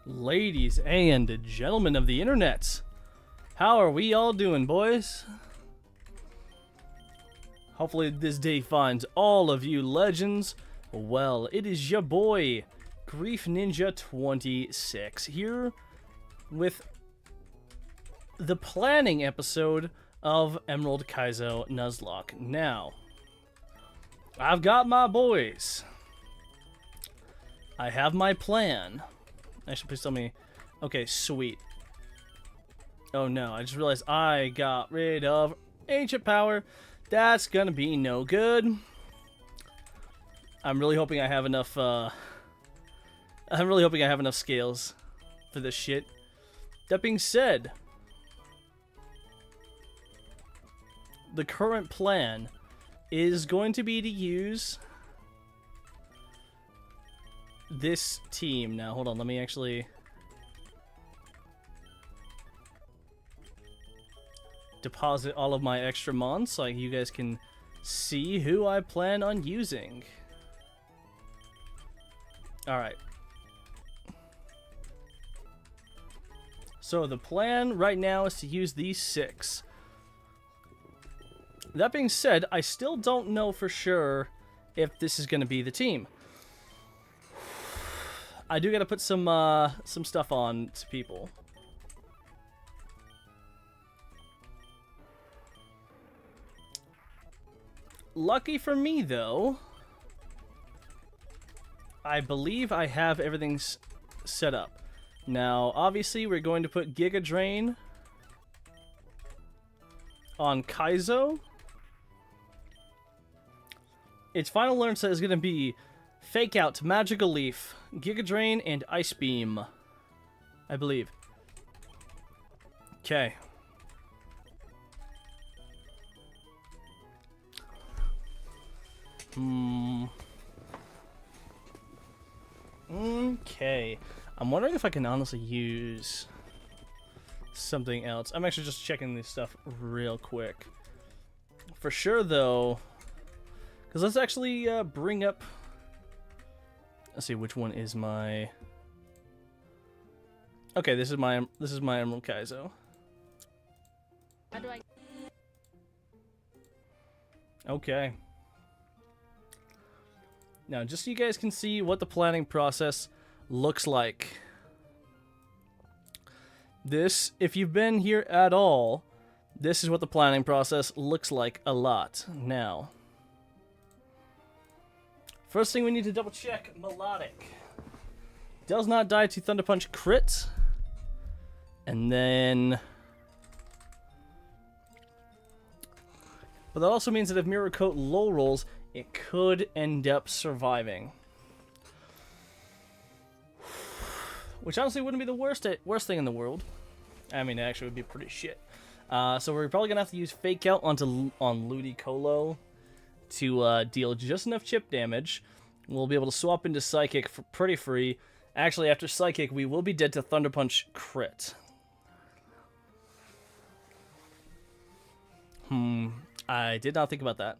Ladies and gentlemen of the internet, how are we all doing, boys? Hopefully this day finds all of you legends well. It is your boy, Grief Ninja 26, here with the planning episode of Emerald Kaizo Nuzlocke. Now, I've got my boys. I have my plan. Actually, please tell me. Okay, sweet. Oh no, I just realized I got rid of ancient power. That's gonna be no good. I'm really hoping I have enough, I'm really hoping I have enough scales for this shit. That being said, the current plan is going to be to use this team. Now, hold on, let me actually deposit all of my extra mons so you guys can see who I plan on using. Alright. So the plan right now is to use these 6. That being said, I still don't know for sure if this is going to be the team. I do got to put some stuff on to people. Lucky for me, though, I believe I have everything set up. Now, obviously, we're going to put Giga Drain on Kaizo. Its final learn set is going to be Fake Out, Magical Leaf, Giga Drain, and Ice Beam, I believe. Okay. Okay. I'm wondering if I can honestly use something else. I'm actually just checking this stuff real quick. For sure, though, because let's actually bring up... Let's see, which one is my... Okay, this is my Emerald Kaizo. How do I... Okay. Now, just so you guys can see what the planning process looks like. This, if you've been here at all, this is what the planning process looks like a lot. Now, first thing we need to double check, Melodic. Does not die to Thunder Punch crit. And then... But that also means that if Mirror Coat low rolls, it could end up surviving. Which honestly wouldn't be the worst thing in the world. I mean, it actually would be pretty shit. So we're probably going to have to use Fake Out on Ludicolo to deal just enough chip damage. We'll be able to swap into Psychic for pretty free. Actually, after Psychic, we will be dead to Thunder Punch crit. I did not think about that.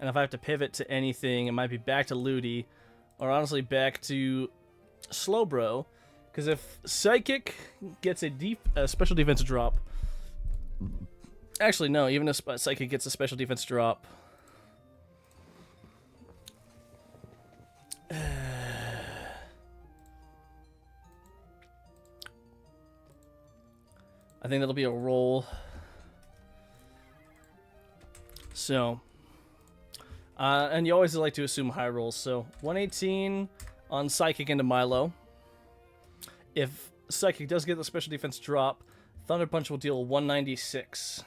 And if I have to pivot to anything, it might be back to Ludi, or honestly back to Slowbro, because if Psychic gets a special defense drop, actually no, even if Psychic gets a special defense drop, I think that'll be a roll. So, and you always like to assume high rolls, so 118 on Psychic into Milo. If Psychic does get the special defense drop, Thunder Punch will deal 196.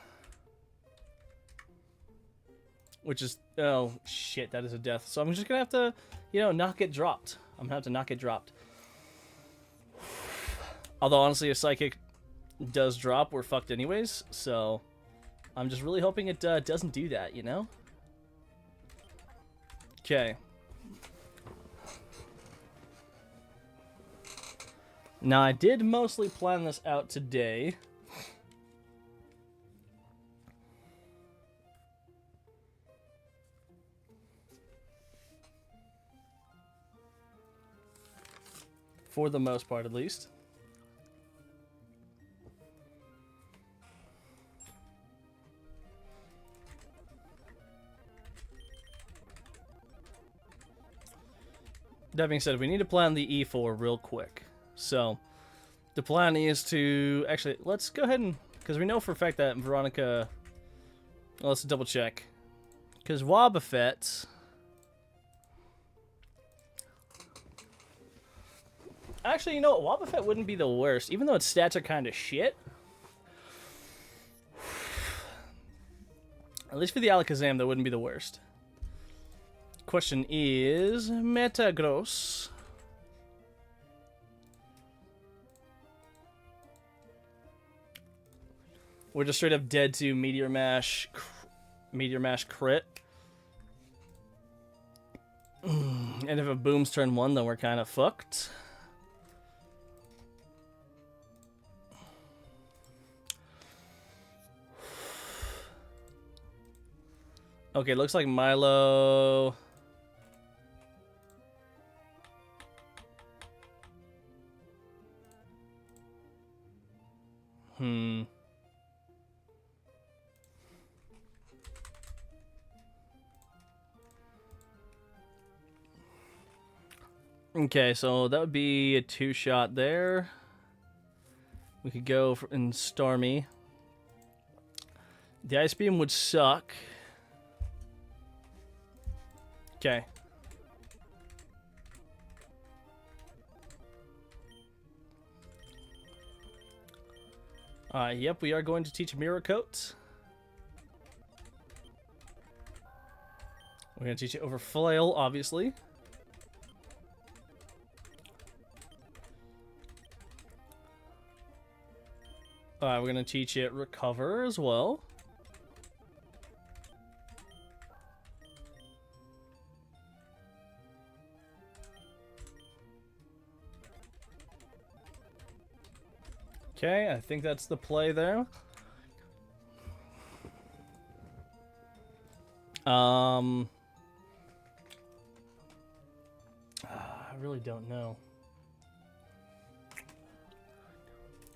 Which is, oh shit, that is a death. So I'm just gonna have to, not get dropped. I'm gonna have to not get dropped. Although honestly, if Psychic does drop, we're fucked anyways, so I'm just really hoping it doesn't do that, Okay. Now, I did mostly plan this out today. For the most part, at least. That being said, we need to plan the E4 real quick. So, the plan is to... Actually, let's go ahead and... Because we know for a fact that Veronica... Well, let's double check. Because Wobbuffet... Actually, you know what? Wobbuffet wouldn't be the worst. Even though its stats are kind of shit. At least for the Alakazam, that wouldn't be the worst. Question is... Metagross. We're just straight up dead to Meteor Mash crit. And if it booms turn 1, then we're kind of fucked. Okay, looks like Milo... Okay, so that would be a 2-shot there. We could go in Starmie. The Ice Beam would suck. Okay. Yep, we are going to teach Mirror Coat. We're going to teach it over Flail, obviously. We're going to teach it Recover as well. Okay, I think that's the play there. I really don't know.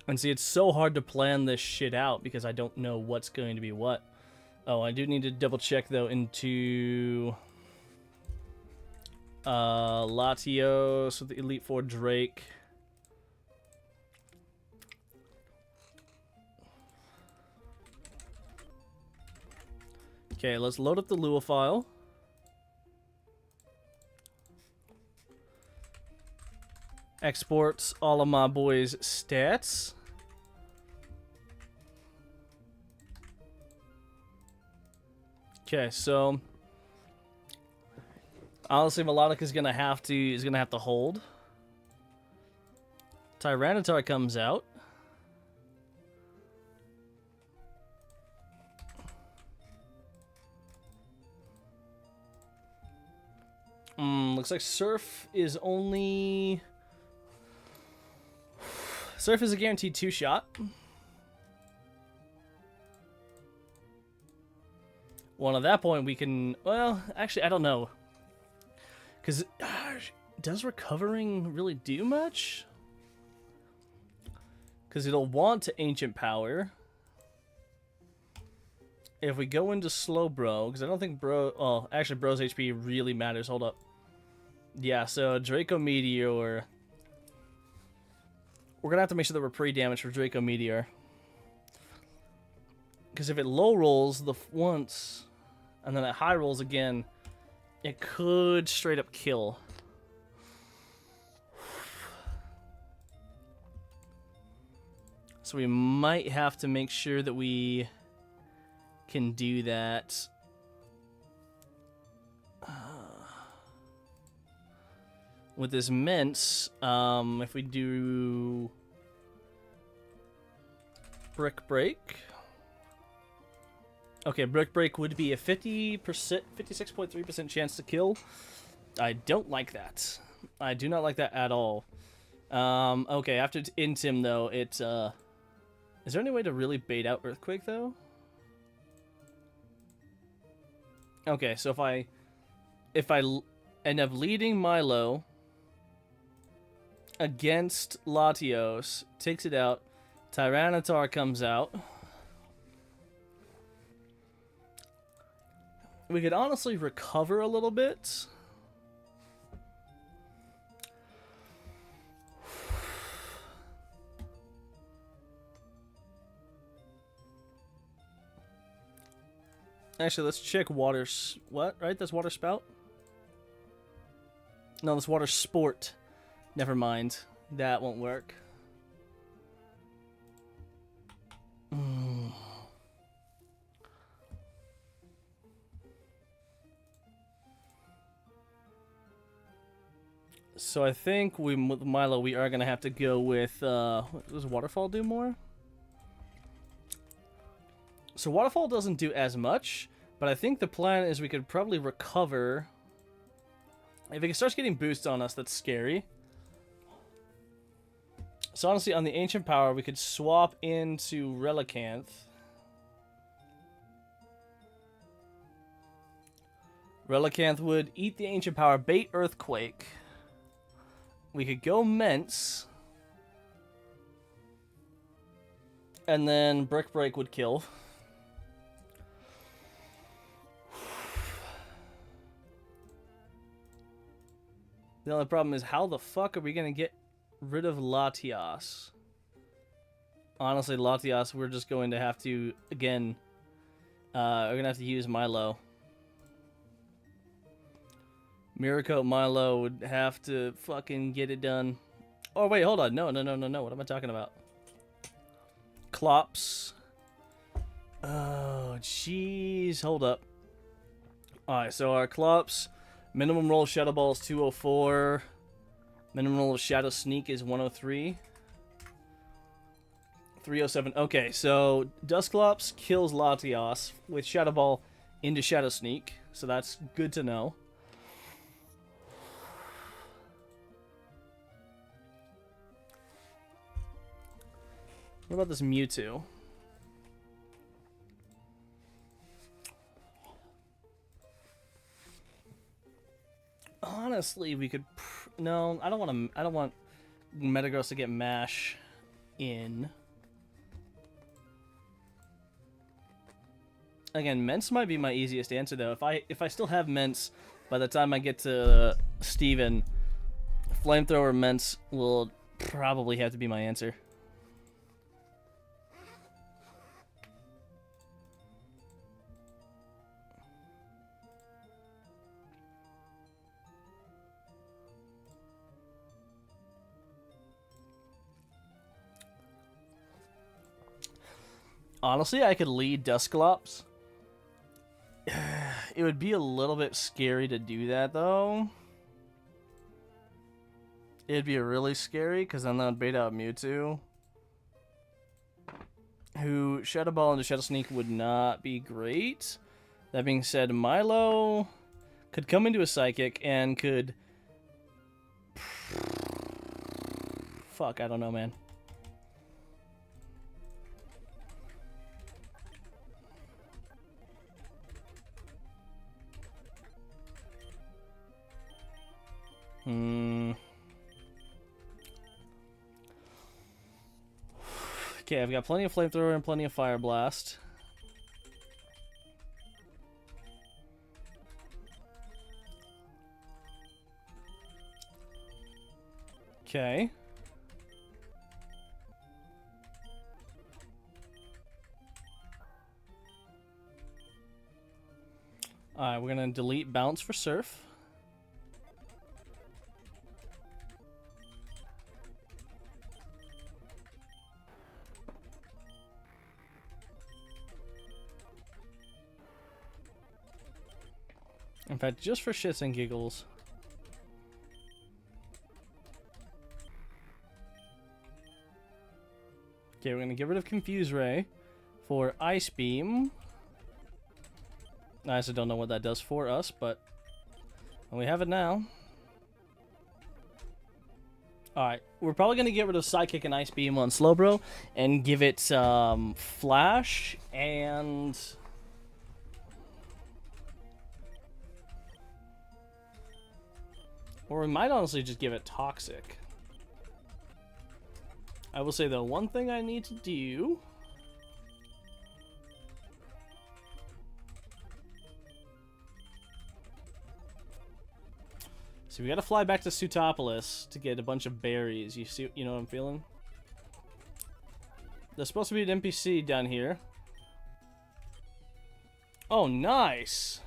And see, it's so hard to plan this shit out because I don't know what's going to be what. Oh, I do need to double check though into Latios with the Elite Four Drake. Okay, let's load up the Lua file. Exports all of my boys' stats. Okay, so honestly, Melodic is gonna have to hold. Tyranitar comes out. Looks like Surf is only... Surf is a guaranteed 2-shot. Well, at that point we can... Well, actually, I don't know. Because does Recovering really do much? Because it'll want to Ancient Power. If we go into Slowbro, because I don't think Bro... Oh, actually, Bro's HP really matters. Hold up. Yeah, so Draco Meteor... We're going to have to make sure that we're pre-damaged for Draco Meteor. Because if it low rolls the once, and then it high rolls again, it could straight up kill. So we might have to make sure that we can do that. With this Mince, if we do Brick Break. Okay, Brick Break would be a 56.3% chance to kill. I don't like that. I do not like that at all. Okay, after it's Intim though, it's is there any way to really bait out Earthquake though? Okay, so if I end up leading Milo, against Latios. Takes it out. Tyranitar comes out. We could honestly recover a little bit. Actually, let's check water. What? Right? That's water spout? No, that's water sport. Never mind. That won't work. So I think with Milo, we are going to have to go with... does Waterfall do more? So Waterfall doesn't do as much, but I think the plan is we could probably recover. If it starts getting boosts on us, that's scary. So honestly, on the Ancient Power, we could swap into Relicanth. Relicanth would eat the Ancient Power, bait Earthquake. We could go Mence. And then Brick Break would kill. The only problem is, how the fuck are we going to get rid of Latias? Honestly, Latias, we're just going to have to, again, we're going to have to use Milo. Miracle Milo would have to fucking get it done. Oh, wait, hold on. No. What am I talking about? Clops. Oh, jeez. Hold up. Alright, so our Clops... Minimum roll of Shadow Ball is 204. Minimum roll of Shadow Sneak is 103. 307. Okay, so Dusclops kills Latios with Shadow Ball into Shadow Sneak. So that's good to know. What about this Mewtwo? Honestly, we could... No, I don't want to... I don't want Metagross to get Mash in. Again, Mence might be my easiest answer, though. If I still have Mence by the time I get to Steven, Flamethrower Mence will probably have to be my answer. Honestly, I could lead Dusclops. It would be a little bit scary to do that, though. It'd be really scary, because then that would bait out Mewtwo. Who, Shadow Ball into Shadow Sneak would not be great. That being said, Milo could come into a Psychic and could... Fuck, I don't know, man. Okay, I've got plenty of Flamethrower and plenty of Fire Blast. Okay. Alright, we're gonna delete Bounce for Surf. In fact, just for shits and giggles. Okay, we're going to get rid of Confuse Ray for Ice Beam. I also don't know what that does for us, but we have it now. Alright, we're probably going to get rid of Psychic and Ice Beam on Slowbro and give it Flash and... Or we might honestly just give it Toxic. I will say, though, one thing I need to do... So we gotta fly back to Sutopolis to get a bunch of berries. You know what I'm feeling? There's supposed to be an NPC down here. Oh, nice!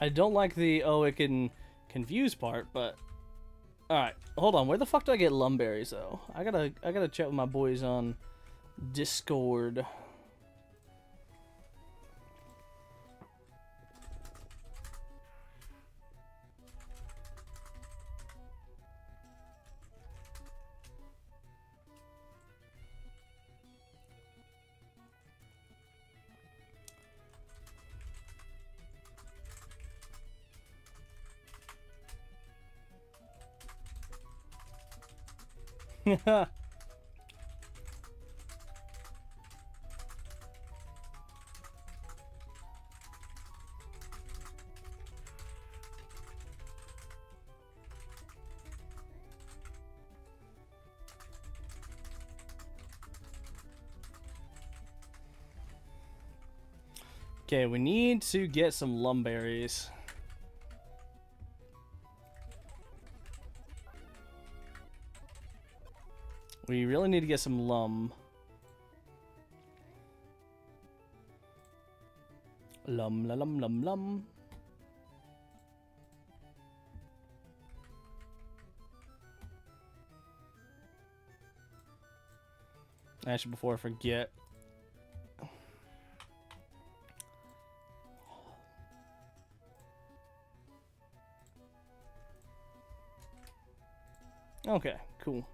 I don't like the, oh, it can confuse part, but... Alright, hold on. Where the fuck do I get lumberries, though? I gotta chat with my boys on Discord. Okay, we need to get some lumberries. We really need to get some lum. Lum, la, lum, lum, lum. Actually, before I forget. Okay, cool.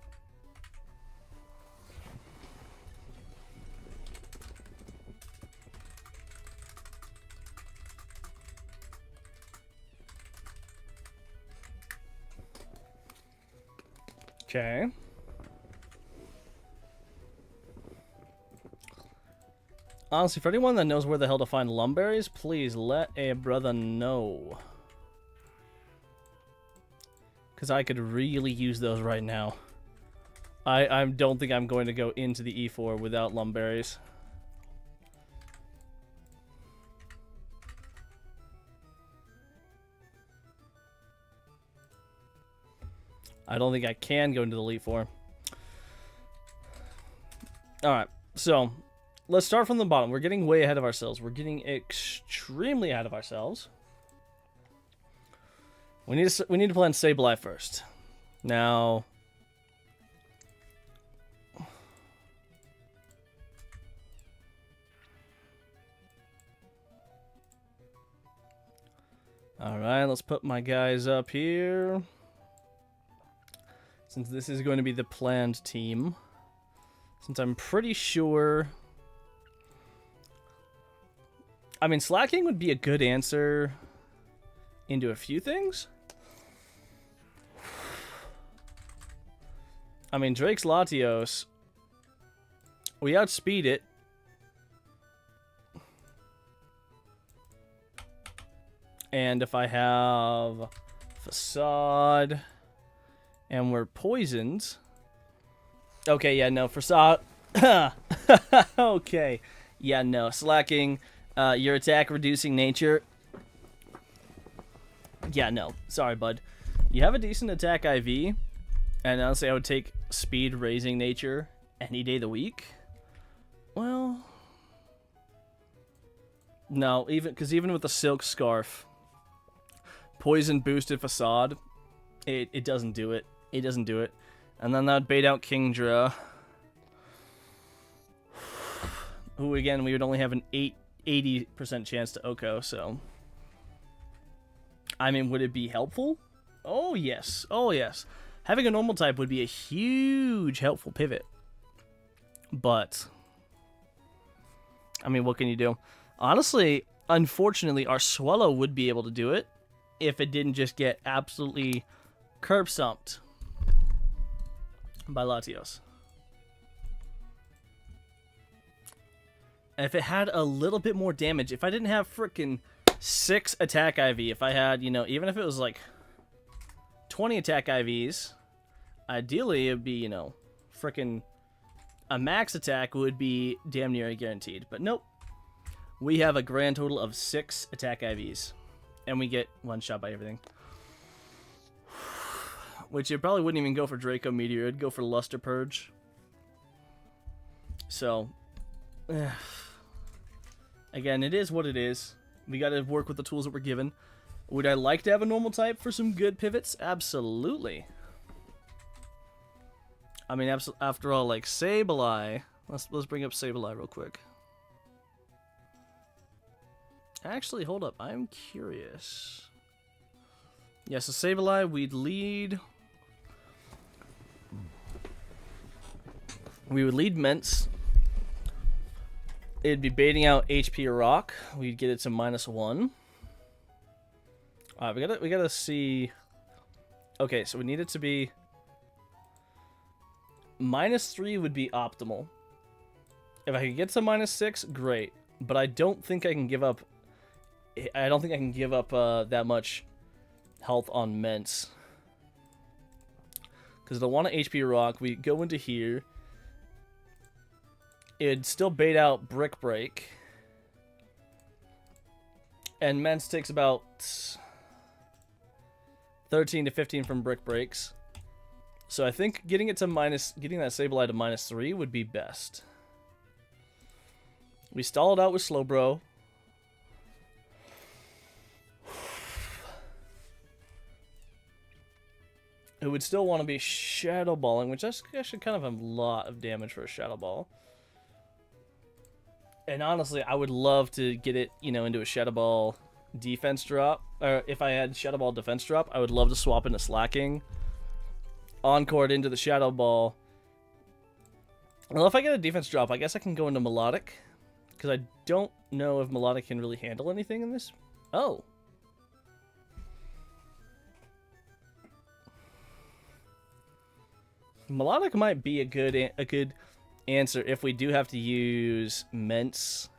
Okay. Honestly, for anyone that knows where the hell to find lumberries, please let a brother know. Because I could really use those right now. I don't think I'm going to go into the E4 without lumberries. I don't think I can go into the Elite Four. Alright, so let's start from the bottom. We're getting way ahead of ourselves. We're getting extremely ahead of ourselves. We need to plan Save Life first. Now, alright, let's put my guys up here. Since this is going to be the planned team. Since I'm pretty sure... I mean, slacking would be a good answer into a few things. I mean, Drake's Latios, we outspeed it. And if I have Facade and we're poisoned... Okay, yeah, no, Facade... Okay. Yeah, no, slacking, your attack reducing nature... Yeah, no, sorry, bud. You have a decent attack IV, and honestly, I would take speed raising nature any day of the week. Well... No, even with the Silk Scarf... Poison boosted Facade, it doesn't do it. It doesn't do it. And then that would bait out Kingdra. Who, again, we would only have an 80% chance to Oko, so... I mean, would it be helpful? Oh, yes. Oh, yes. Having a normal type would be a huge helpful pivot. But... I mean, what can you do? Honestly, unfortunately, our Swallow would be able to do it if it didn't just get absolutely curb stomped by Latios. And if it had a little bit more damage, if I didn't have frickin' 6 attack IV, if I had, you know, even if it was like 20 attack IVs, ideally it'd be, you know, frickin' a max attack would be damn near guaranteed. But nope. We have a grand total of 6 attack IVs. And we get 1 shot by everything. Which it probably wouldn't even go for Draco Meteor. It'd go for Luster Purge. So, again, it is what it is. We gotta work with the tools that we're given. Would I like to have a normal type for some good pivots? Absolutely. I mean, after all, like, Sableye. Let's bring up Sableye real quick. Actually, hold up. I'm curious. Yeah, so Sableye, we'd lead... We would lead Ments. It'd be baiting out HP Rock. We'd get it to -1. Alright, we gotta see... Okay, so we need it to be... -3 would be optimal. If I could get to -6, great. But I don't think I can give up... I don't think I can give up that much health on Ments. Because they'll want an HP Rock. We go into here. It'd still bait out Brick Break. And Ments takes about 13 to 15 from Brick Breaks. So I think getting it to getting that Sableye to -3 would be best. We stall it out with Slowbro. It would still want to be Shadow Balling, which is actually kind of a lot of damage for a Shadow Ball. And honestly, I would love to get it, you know, into a Shadow Ball defense drop. Or if I had Shadow Ball defense drop, I would love to swap into Slacking. Encore it into the Shadow Ball. Well, if I get a defense drop, I guess I can go into Melodic. Because I don't know if Melodic can really handle anything in this. Oh. Melodic might be a good answer if we do have to use Ments.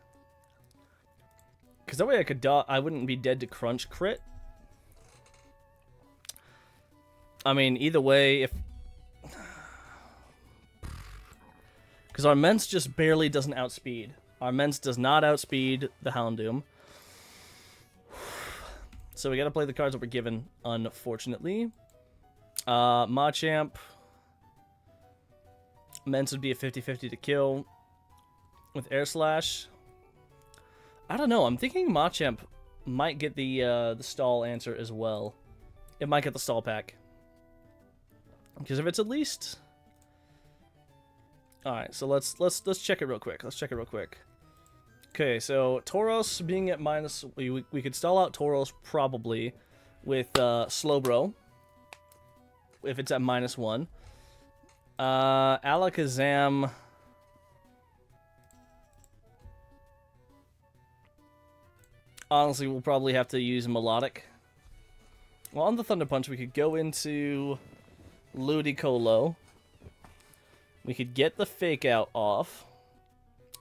Because that way I wouldn't be dead to Crunch crit. I mean, either way, if... Because our Ments just barely doesn't outspeed. Our Ments does not outspeed the Houndoom. So we gotta play the cards that we're given, unfortunately. Machamp... Ments would be a 50-50 to kill with Air Slash. I don't know. I'm thinking Machamp might get the stall answer as well. It might get the stall pack. Because if it's at least... Alright, so let's check it real quick. Let's check it real quick. Okay, so Tauros being at we could stall out Tauros probably with Slowbro. If it's at -1. Alakazam. Honestly, we'll probably have to use Melodic. Well, on the Thunder Punch, we could go into Ludicolo. We could get the Fake Out off.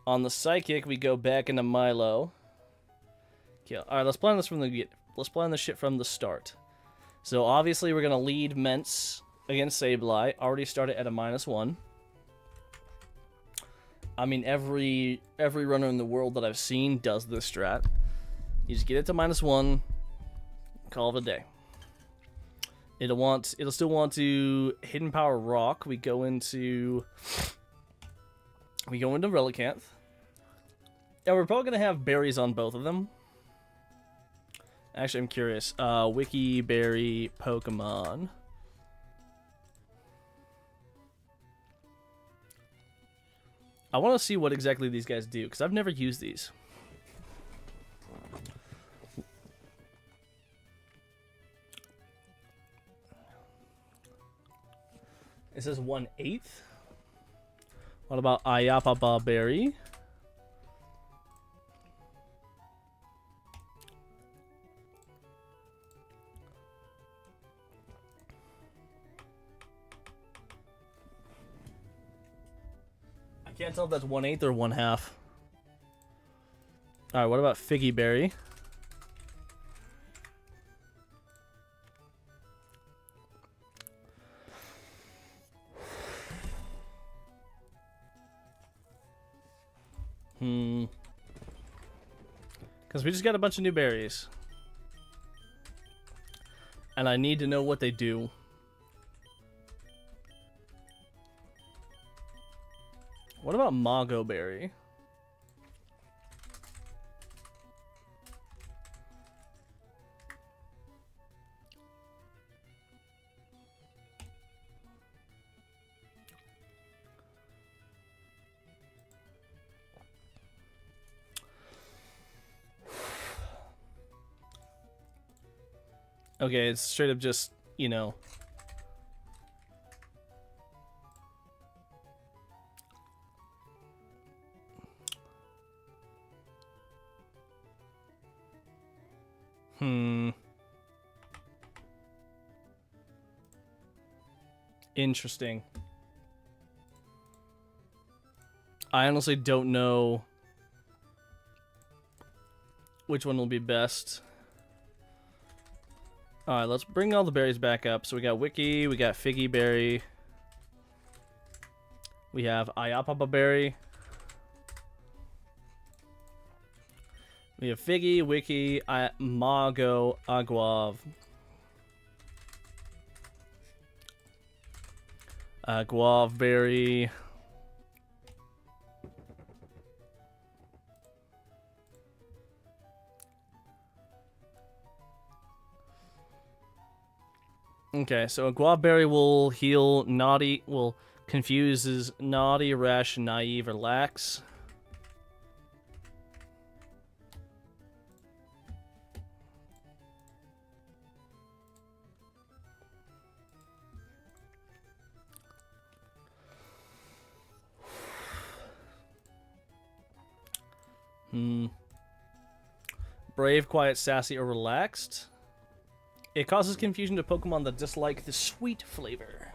On the Psychic, we go back into Milo. Okay, all right, let's plan this let's plan this shit from the start. So obviously, we're gonna lead Ments against Sableye. Already started at a -1. I mean, every runner in the world that I've seen does this strat. You just get it to -1, call it a day. It'll still want to Hidden Power Rock. We go into Relicanth. And we're probably gonna have berries on both of them. Actually, I'm curious. Wiki Berry Pokemon. I want to see what exactly these guys do, because I've never used these. It says 1/8. What about Ayapapa Berry? can't tell if that's 1/8 or 1/2. Alright, what about Figgy Berry? Because we just got a bunch of new berries. And I need to know what they do. What about Mago Berry? Okay, it's straight up just, you know. Interesting. I honestly don't know which one will be best. Alright, let's bring all the berries back up. So we got Wiki, we got Figgy Berry. We have Ayapapa Berry. We have Figgy, Wiki, Mago, Aguav. Guave Berry. Okay, so a guava berry will heal naughty, will confuses naughty, rash, naive, or lax. Brave, quiet, sassy, or relaxed. It causes confusion to Pokemon that dislike the sweet flavor.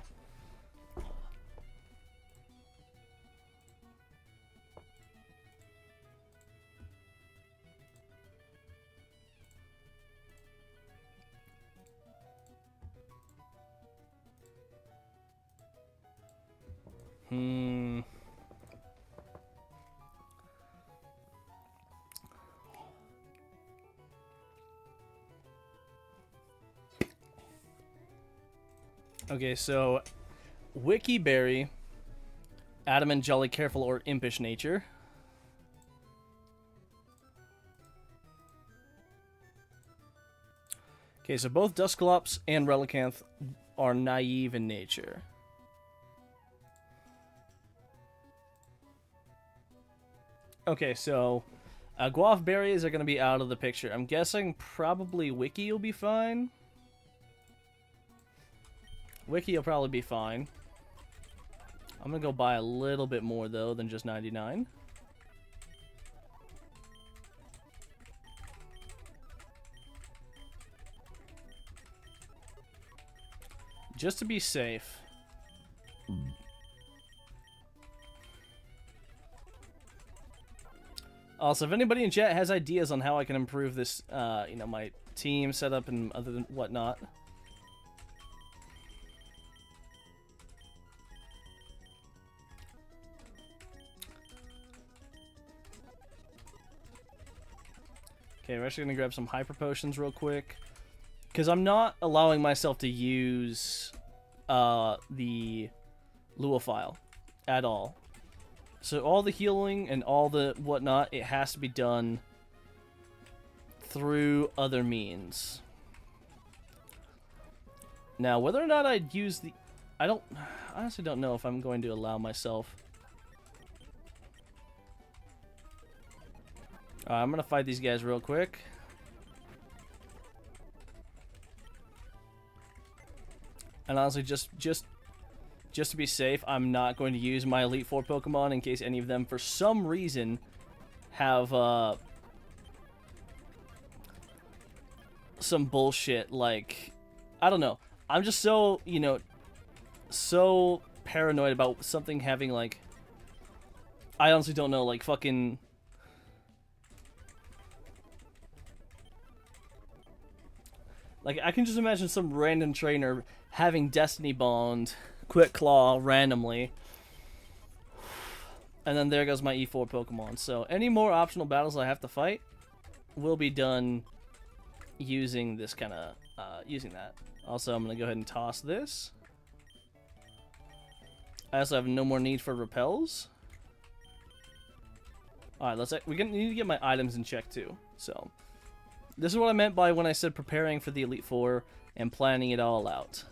Okay, so Wiki Berry, adamant, jolly, careful, or impish nature. Okay, so both Dusclops and Relicanth are naive in nature. Okay, so Guave berries are going to be out of the picture. I'm guessing probably Wiki will be fine. Wiki will probably be fine. I'm going to go buy a little bit more, though, than just 99. Just to be safe. Also, if anybody in chat has ideas on how I can improve this, you know, my team setup and other than whatnot. Okay, we're actually going to grab some Hyper Potions real quick. Because I'm not allowing myself to use the Luophile at all. So all the healing and all the whatnot, it has to be done through other means. Now, whether or not I'd use the... I honestly don't know if I'm going to allow myself... I'm going to fight these guys real quick. And honestly, just to be safe, I'm not going to use my Elite Four Pokemon in case any of them, for some reason, have some bullshit. Like, I don't know. I'm just so, you know, so paranoid about something having like I honestly don't know, like, fucking... Like, I can just imagine some random trainer having Destiny Bond, Quick Claw, randomly. And then there goes my E4 Pokemon. So, any more optional battles I have to fight will be done using this kind of, using that. Also, I'm going to go ahead and toss this. I also have no more need for repels. Alright, we need to get my items in check too. So, this is what I meant by when I said preparing for the Elite Four and planning it all out.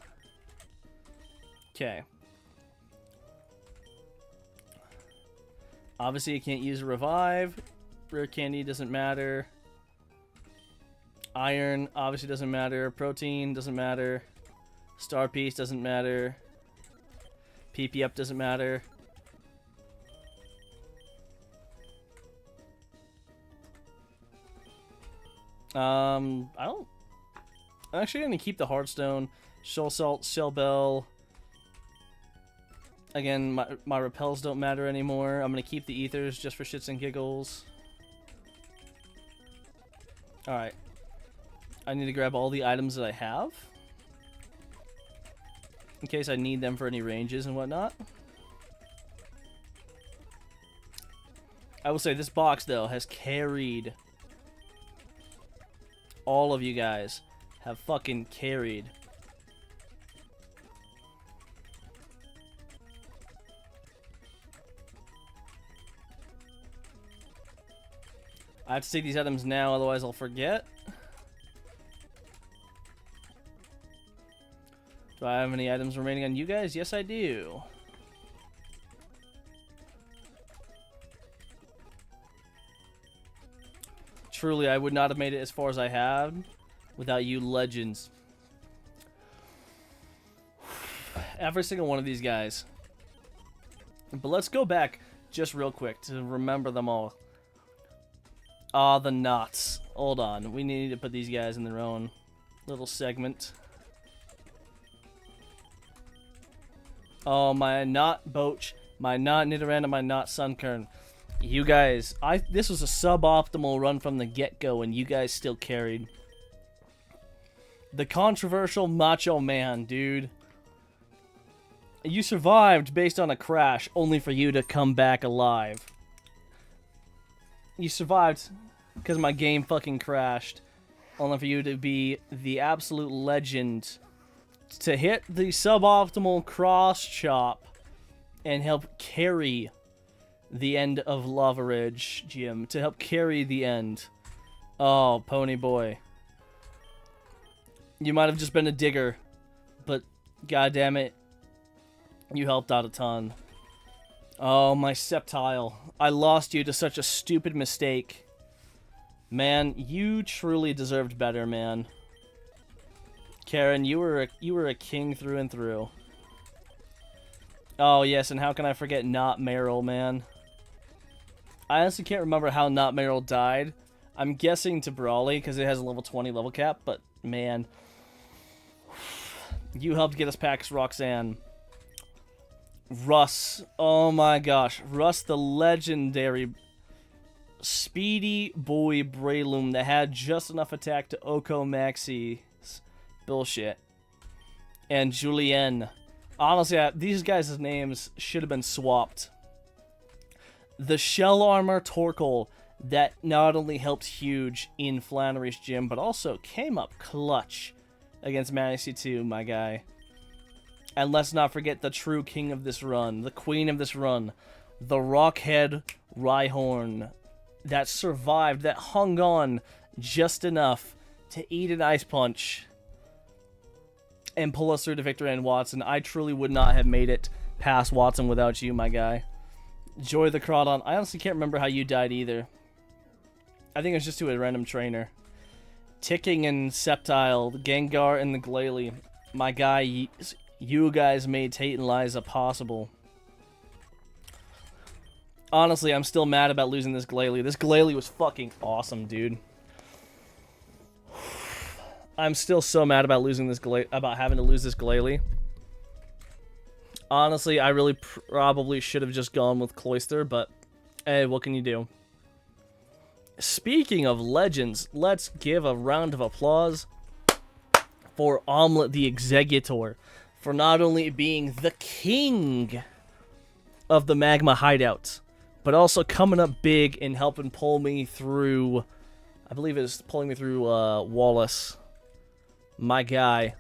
Okay. Obviously, you can't use a revive. Rare candy doesn't matter. Iron obviously doesn't matter. Protein doesn't matter. Star Piece doesn't matter. PP up doesn't matter. I'm actually gonna keep the Heartstone, Shell Salt, Shell Bell. Again, my repels don't matter anymore. I'm gonna keep the ethers just for shits and giggles. Alright. I need to grab all the items that I have, in case I need them for any ranges and whatnot. I will say this box, though, has carried. All of you guys have fucking carried. I have to take these items now, otherwise I'll forget. Do I have any items remaining on you guys? Yes, I do. Truly, I would not have made it as far as I have without you legends. Every single one of these guys. But let's go back just real quick to remember them all. Ah, the knots. Hold on. We need to put these guys in their own little segment. Oh, my not Boach, my not Nidoran, and my not Sunkern. You guys, this was a suboptimal run from the get-go, and you guys still carried. The controversial Macho Man, dude. You survived based on a crash, only for you to come back alive. You survived because my game fucking crashed, only for you to be the absolute legend. To hit the suboptimal cross chop and help carry the end of Lava Ridge Gym. To help carry the end. Oh, Pony Boy. You might have just been a digger, but goddammit, you helped out a ton. Oh, my Sceptile. I lost you to such a stupid mistake. Man, you truly deserved better, man. Karen, you were a king through and through. Oh, yes, and how can I forget Not Meryl, man? I honestly can't remember how Not Meryl died. I'm guessing to Brawly, because it has a level 20 level cap, but, man. You helped get us past Roxanne. Russ. Oh, my gosh. Russ, the legendary speedy boy Breloom that had just enough attack to Oko Maxi. Bullshit. And Julien. Honestly, these guys' names should have been swapped. The Shell Armor Torkoal that not only helped huge in Flannery's gym, but also came up clutch against Manny 2, my guy. And let's not forget the true king of this run, the queen of this run, the Rockhead Rhyhorn that survived, that hung on just enough to eat an Ice Punch and pull us through to victory and Watson. I truly would not have made it past Watson without you, my guy. Joy the Crawdon. I honestly can't remember how you died either. I think it was just to a random trainer. Ticking and Sceptile, the Gengar and the Glalie. My guy, you guys made Tate and Liza possible. Honestly, I'm still mad about losing this Glalie. This Glalie was fucking awesome, dude. I'm still so mad about losing this about having to lose this Glalie. Honestly, I really probably should have just gone with Cloyster, but Hey, what can you do? Speaking of legends, let's give a round of applause for Omelette the Executor for not only being the king of the Magma Hideout, but also coming up big and helping pull me through, I believe it's pulling me through Wallace. My guy.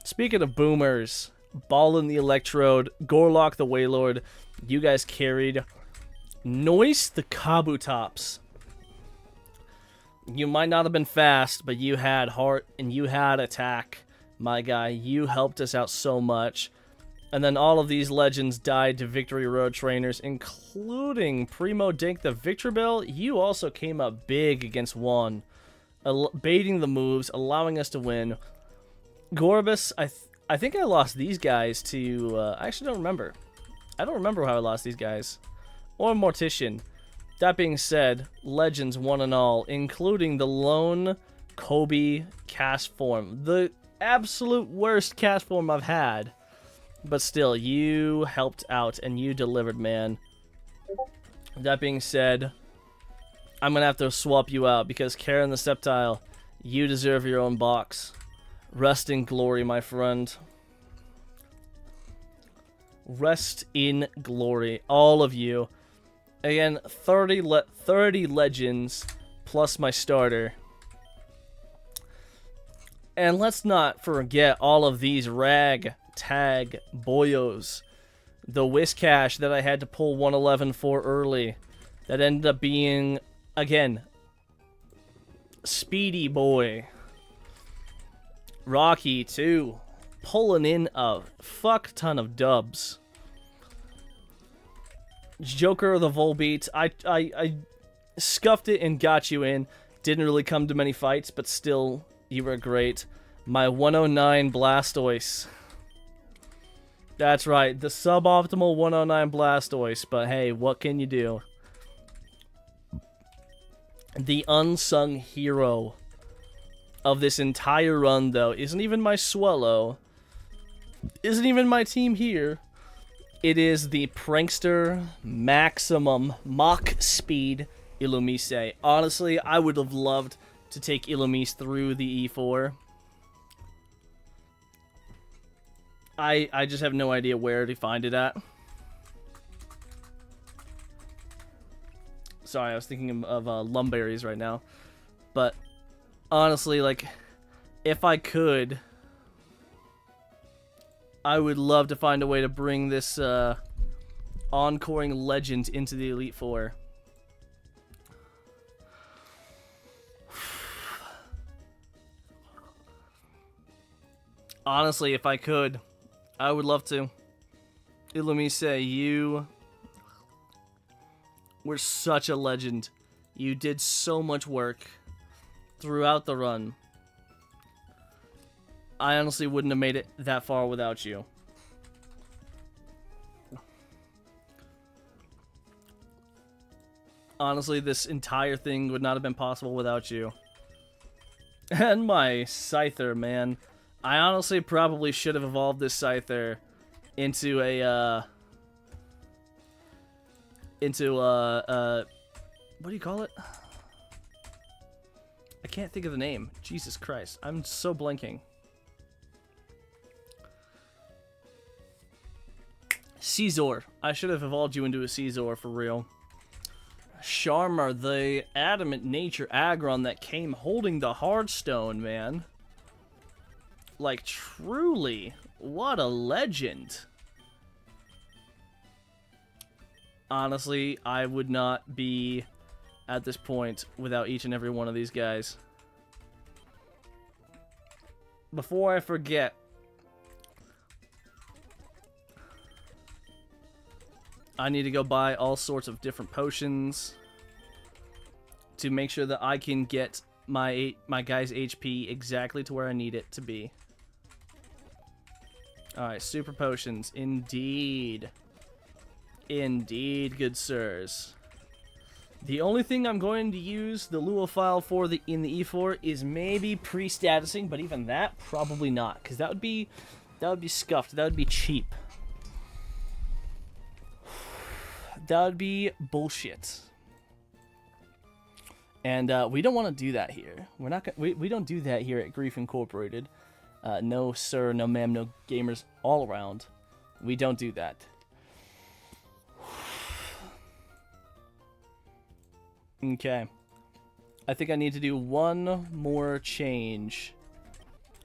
Speaking of boomers, Ballin the Electrode, Gorlock the Waylord, you guys carried. Noise the Kabutops. You might not have been fast, but you had heart and you had attack. My guy, you helped us out so much. And then all of these legends died to Victory Road trainers, including Primo Dink the Victreebel. You also came up big against Juan, baiting the moves, allowing us to win. Gorbis, I think I lost these guys to... I actually don't remember. I don't remember how I lost these guys. Or Mortician. That being said, legends one and all, including the lone Kobe cast form. The absolute worst cast form I've had. But still, you helped out and you delivered, man. That being said, I'm going to have to swap you out because Karen the Sceptile, you deserve your own box. Rest in glory, my friend. Rest in glory, all of you. Again, 30 legends plus my starter. And let's not forget all of these rag tag boyos. The Whiscash that I had to pull 111 for early. That ended up being, again, Speedy Boy. Rocky, too. Pulling in a fuck ton of dubs. Joker of the Volbeat, I scuffed it and got you in. Didn't really come to many fights, but still, you were great. My 109 Blastoise. That's right, the suboptimal 109 Blastoise, but hey, what can you do? The unsung hero of this entire run, though, isn't even my Swellow. Isn't even my team here. It is the Prankster Maximum Mach Speed Illumise. Honestly, I would have loved to take Illumise through the E4. I just have no idea where to find it at. Sorry, I was thinking of Lumberries right now. But honestly, like, if I could, I would love to find a way to bring this encoring legend into the Elite Four. Honestly, if I could, I would love to. Illumise, you were such a legend. You did so much work throughout the run. I honestly wouldn't have made it that far without you. Honestly, this entire thing would not have been possible without you. And my Scyther, man. I honestly probably should have evolved this Scyther into a, what do you call it? I can't think of the name. Jesus Christ. I'm so blanking. Caesar. I should have evolved you into a Caesar for real. Charmer, the adamant nature Aggron that came holding the Hearthstone, man. Like, truly, what a legend. Honestly, I would not be at this point without each and every one of these guys. Before I forget, I need to go buy all sorts of different potions to make sure that I can get my guy's HP exactly to where I need it to be. Alright, super potions. Indeed. Indeed, good sirs. The only thing I'm going to use the Luophile for in the E4 is maybe pre-statusing, but even that, probably not. Because that would be scuffed. That would be cheap. That would be bullshit. And we don't want to do that here. We're not. We don't do that here at Grief Incorporated. No sir, no ma'am, no gamers all around. We don't do that. Okay. I think I need to do one more change.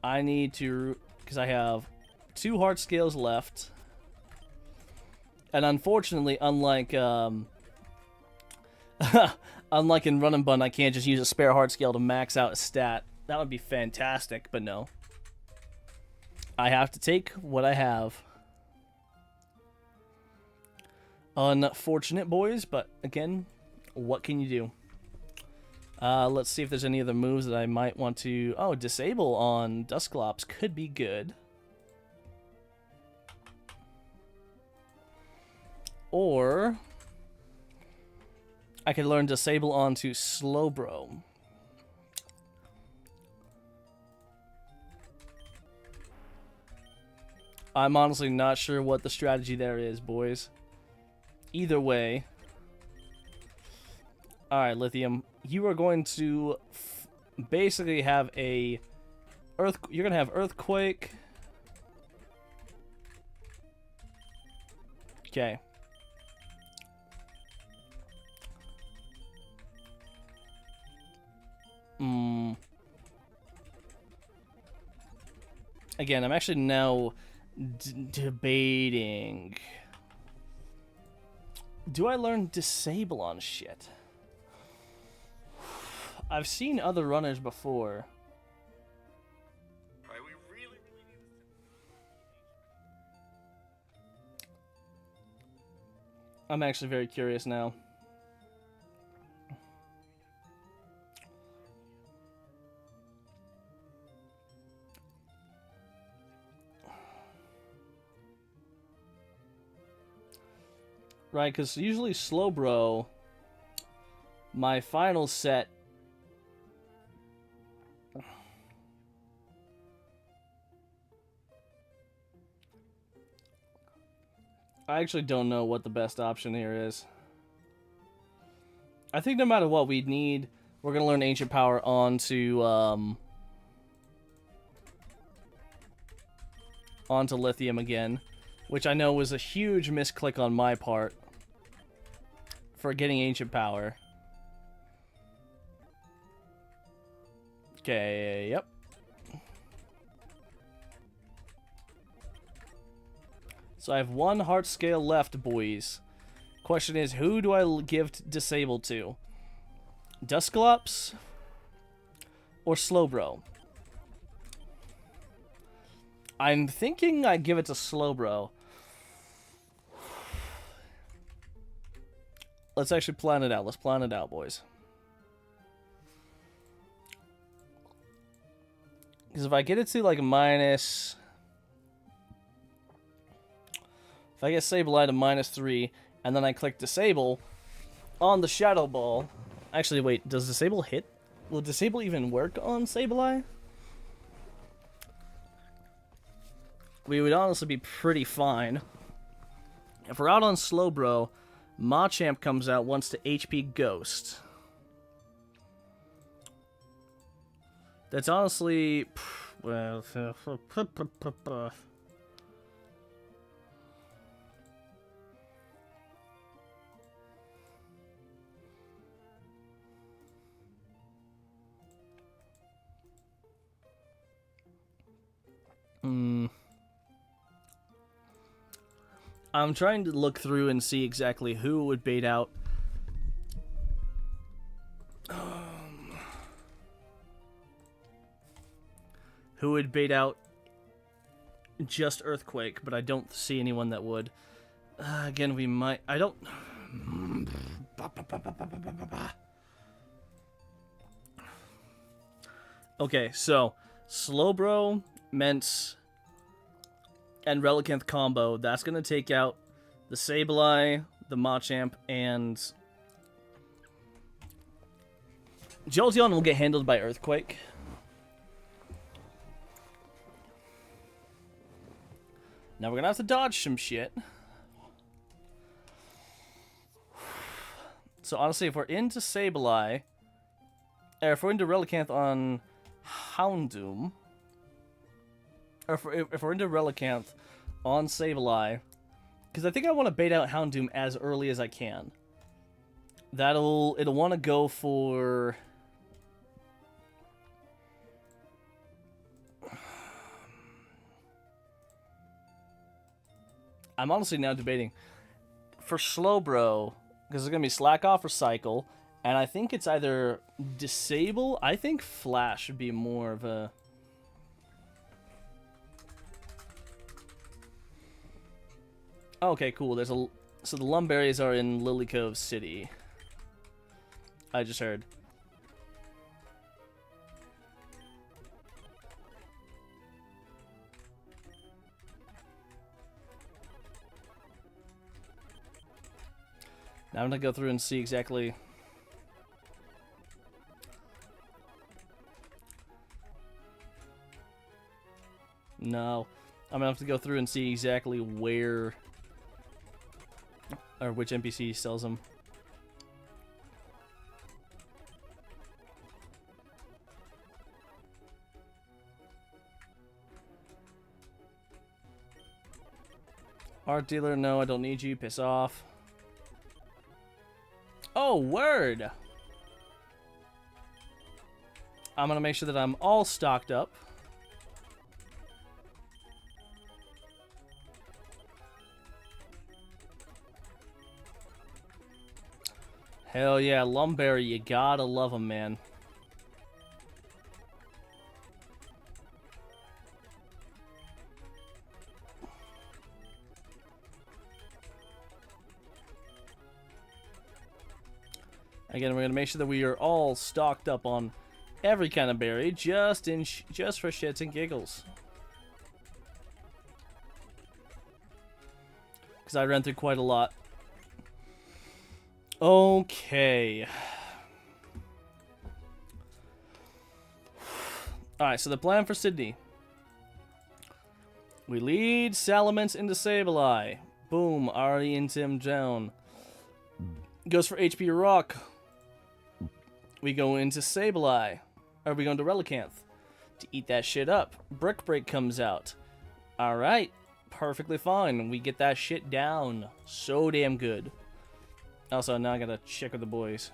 I need to, because I have 2 heart scales left. And unfortunately, unlike unlike in Run and Bun, I can't just use a spare heart scale to max out a stat. That would be fantastic, but no. I have to take what I have. Unfortunate, boys, but again, what can you do? Let's see if there's any other moves that I might want to... Oh, disable on Dusclops could be good. Or I could learn disable onto Slowbro. I'm honestly not sure what the strategy there is, boys. Either way. Alright, Lithium. You are going to basically have a... You're going to have Earthquake. Okay. Again, I'm actually now debating. Do I learn disable on shit? I've seen other runners before. I'm actually very curious now. Right, because usually Slowbro, my final set... I actually don't know what the best option here is. I think no matter what we need, we're going to learn Ancient Power onto Lithium again, which I know was a huge misclick on my part for getting Ancient Power. Okay, yep. So I have 1 heart scale left, boys. Question is, who do I give disable to? Dusclops or Slowbro? I'm thinking I give it to Slowbro. Let's actually plan it out. Let's plan it out, boys. Because if I get it to like minus... If I get Sableye to -3, and then I click Disable on the Shadow Ball... Actually, wait, does Disable hit? Will Disable even work on Sableye? We would honestly be pretty fine. If we're out on Slowbro, Machamp comes out, wants to HP Ghost. That's honestly... Well... I'm trying to look through and see exactly who would bait out. Who would bait out just Earthquake, but I don't see anyone that would. Again, we might... I don't... Okay, so Slowbro, Mence, and Relicanth combo. That's going to take out the Sableye, the Machamp, and... Jolteon will get handled by Earthquake. Now we're going to have to dodge some shit. So honestly, if we're into Sableye, If we're into Relicanth on Houndoom, or if we're into Relicanth on Sableye, because I think I want to bait out Houndoom as early as I can. It'll want to go for... I'm honestly now debating for Slowbro, because it's going to be Slack Off or Cycle, and I think it's either Disable. I think Flash would be more of a... Okay, cool. So the Lumberries are in Lily Cove City. I just heard. Now I'm gonna go through and see exactly. No, I'm gonna have to go through and see exactly where or which NPC sells them. Art dealer, no, I don't need you. Piss off. Oh, word! I'm gonna make sure that I'm all stocked up. Hell yeah, Lumberry, you gotta love them, man. Again, we're gonna make sure that we are all stocked up on every kind of berry, just for shits and giggles. Because I ran through quite a lot. Okay. Alright, so the plan for Sydney. We lead Salamence into Sableye. Boom, already into him down. Goes for HP Rock. We go into Sableye. Or we go into Relicanth to eat that shit up. Brick Break comes out. Alright, perfectly fine. We get that shit down. So damn good. Also, now I gotta check with the boys.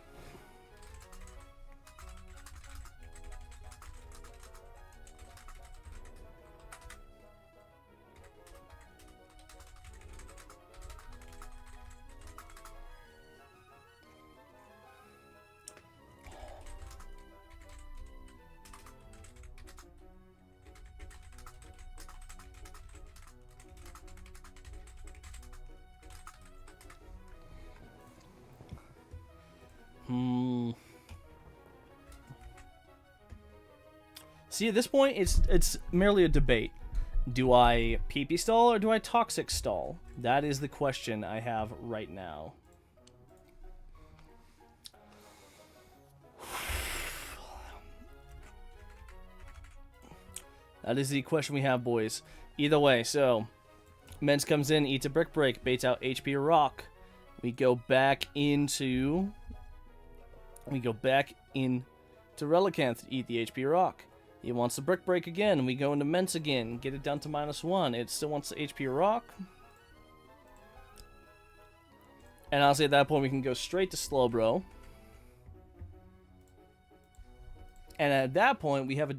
See, at this point, it's merely a debate. Do I PP stall or do I toxic stall? That is the question I have right now. That is the question we have, boys. Either way, so Mens comes in, eats a Brick Break, baits out HP Rock. We go back into Relicanth to eat the HP Rock. He wants the Brick Break again. We go into Mence again, get it down to -1. It still wants the HP Rock. And honestly, at that point, we can go straight to Slowbro. And at that point, we have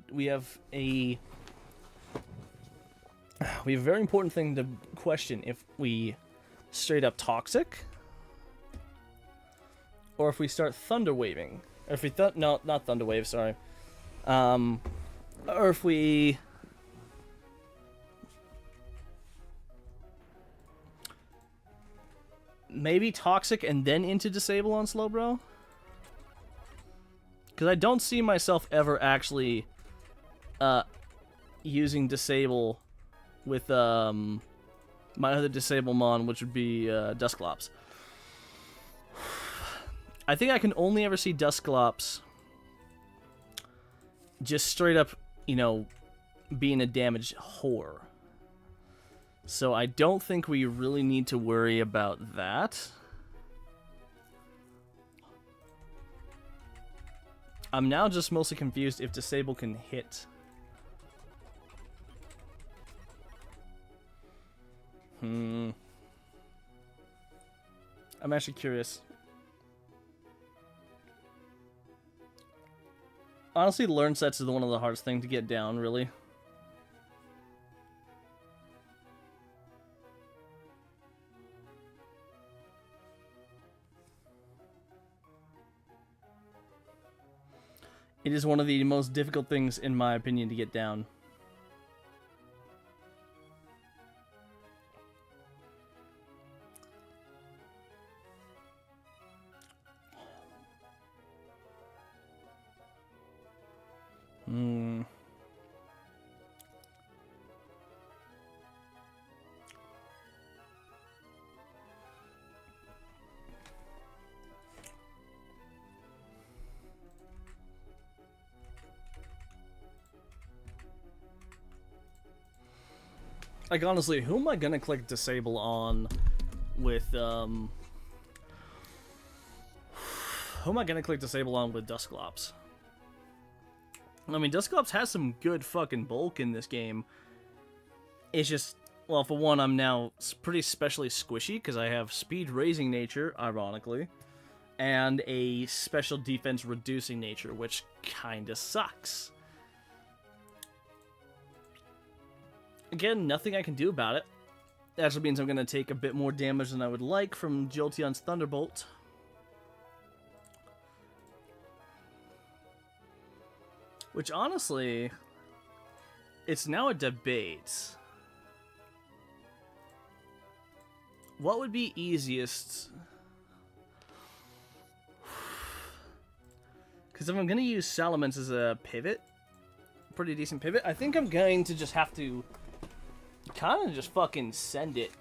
a very important thing to question: if we straight up Toxic, or if we start Thunder Waving, or if we no, not Thunder Wave, sorry. Or if we maybe Toxic and then into Disable on Slowbro? Because I don't see myself ever actually using Disable with my other Disable Mon, which would be Dusclops. I think I can only ever see Dusclops just straight up, you know, being a damaged whore. So I don't think we really need to worry about that. I'm now just mostly confused if disable can hit. I'm actually curious. Honestly, learn sets is one of the hardest things to get down, really. It is one of the most difficult things, in my opinion, to get down. Like, honestly, who am I gonna click disable on with, Who am I gonna click disable on with Dusclops? I mean, Dusclops has some good fucking bulk in this game. It's just, well, for one, I'm now pretty specially squishy, because I have speed raising nature, ironically, and a special defense reducing nature, which kinda sucks. Again, nothing I can do about it. That actually means I'm going to take a bit more damage than I would like from Jolteon's Thunderbolt. Which, honestly, it's now a debate. What would be easiest? Because if I'm going to use Salamence as a pivot, pretty decent pivot, I think I'm going to just have to kind of just fucking send it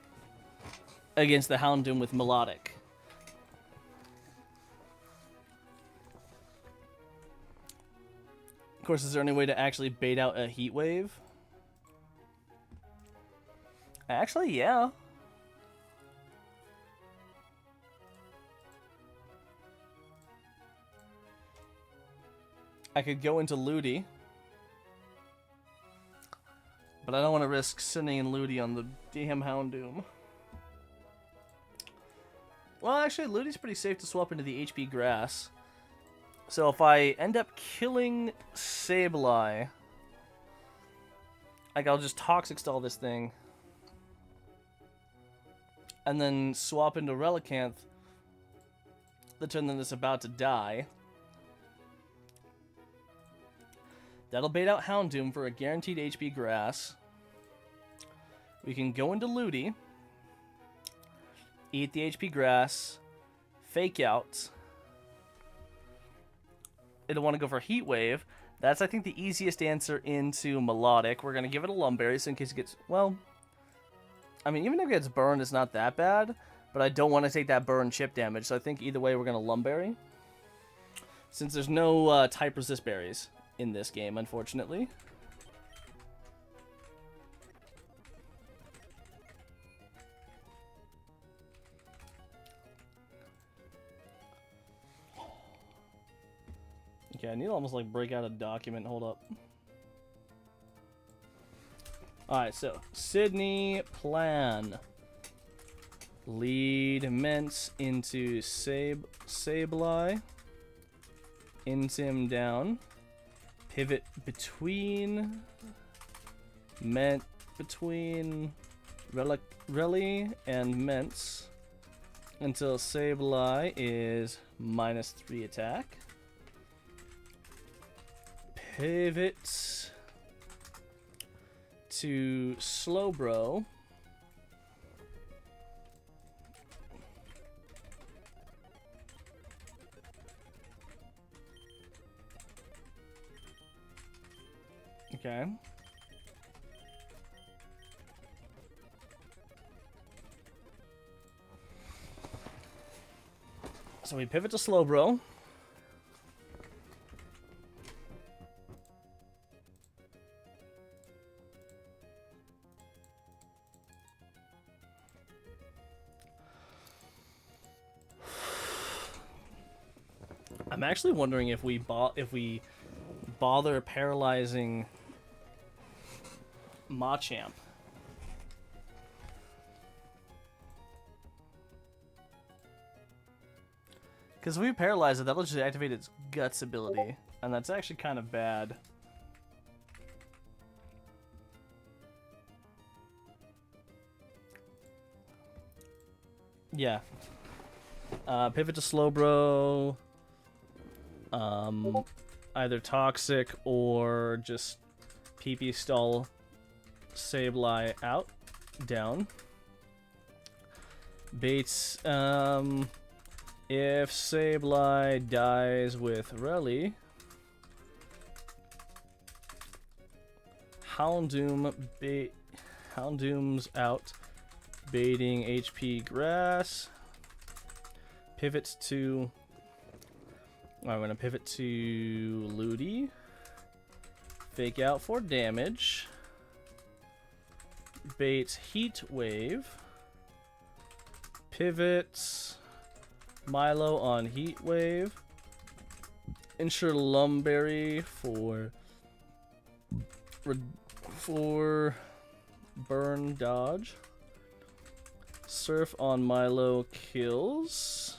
against the Houndoom with Melodic. Of course, is there any way to actually bait out a Heat Wave? Actually, yeah. I could go into Ludi. But I don't want to risk sending in Ludi on the damn Houndoom. Well, actually, Ludi's pretty safe to swap into the HP Grass. So if I end up killing Sableye, like, I'll just Toxic Stall this thing. And then swap into Relicanth the turn that it's about to die. That'll bait out Houndoom for a guaranteed HP Grass. We can go into Ludi, eat the HP Grass, Fake Out. It'll want to go for Heat Wave. That's, I think, the easiest answer into Melodic. We're going to give it a Lumberry, so in case it gets... Well, I mean, even if it gets burned, it's not that bad. But I don't want to take that burn chip damage, so I think either way we're going to Lumberry. Since there's no type resist berries in this game, unfortunately. Okay, I need to almost like break out a document. Hold up. Alright, so Sydney plan. Lead Mence into Sableye. Intim down. Pivot between between Reli and Mence until Sableye is -3 attack. Pivot to Slowbro. Okay. So we pivot to Slowbro. I'm actually wondering if we bother paralyzing Machamp. Because if we paralyze it, that'll just activate its Guts ability. And that's actually kind of bad. Yeah. Pivot to Slowbro. Either Toxic or just PP Stall Sableye out. Down. Baits, if Sableye dies with Rally, Houndoom's out, baiting HP Grass. Pivots to. I'm gonna pivot to Ludi. Fake out for damage. Baits Heat Wave. Pivots. Milo on Heat Wave. Ensure Lumberry for burn dodge. Surf on Milo kills.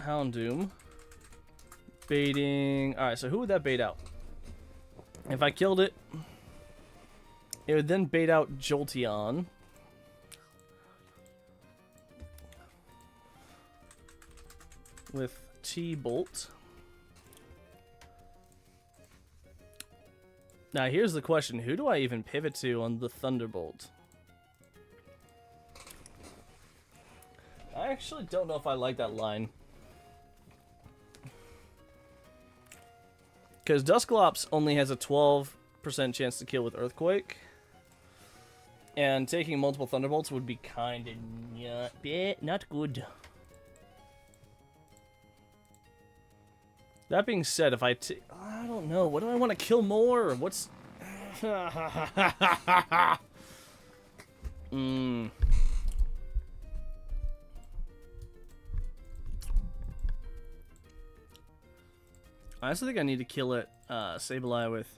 Houndoom. Baiting. Alright, so who would that bait out? If I killed it, it would then bait out Jolteon. With T-Bolt. Now here's the question. Who do I even pivot to on the Thunderbolt? I actually don't know if I like that line. Because Dusclops only has a 12% chance to kill with Earthquake. And taking multiple Thunderbolts would be kind of not good. That being said, if I don't know, what do I want to kill more? What's... I also think I need to kill it, Sableye with...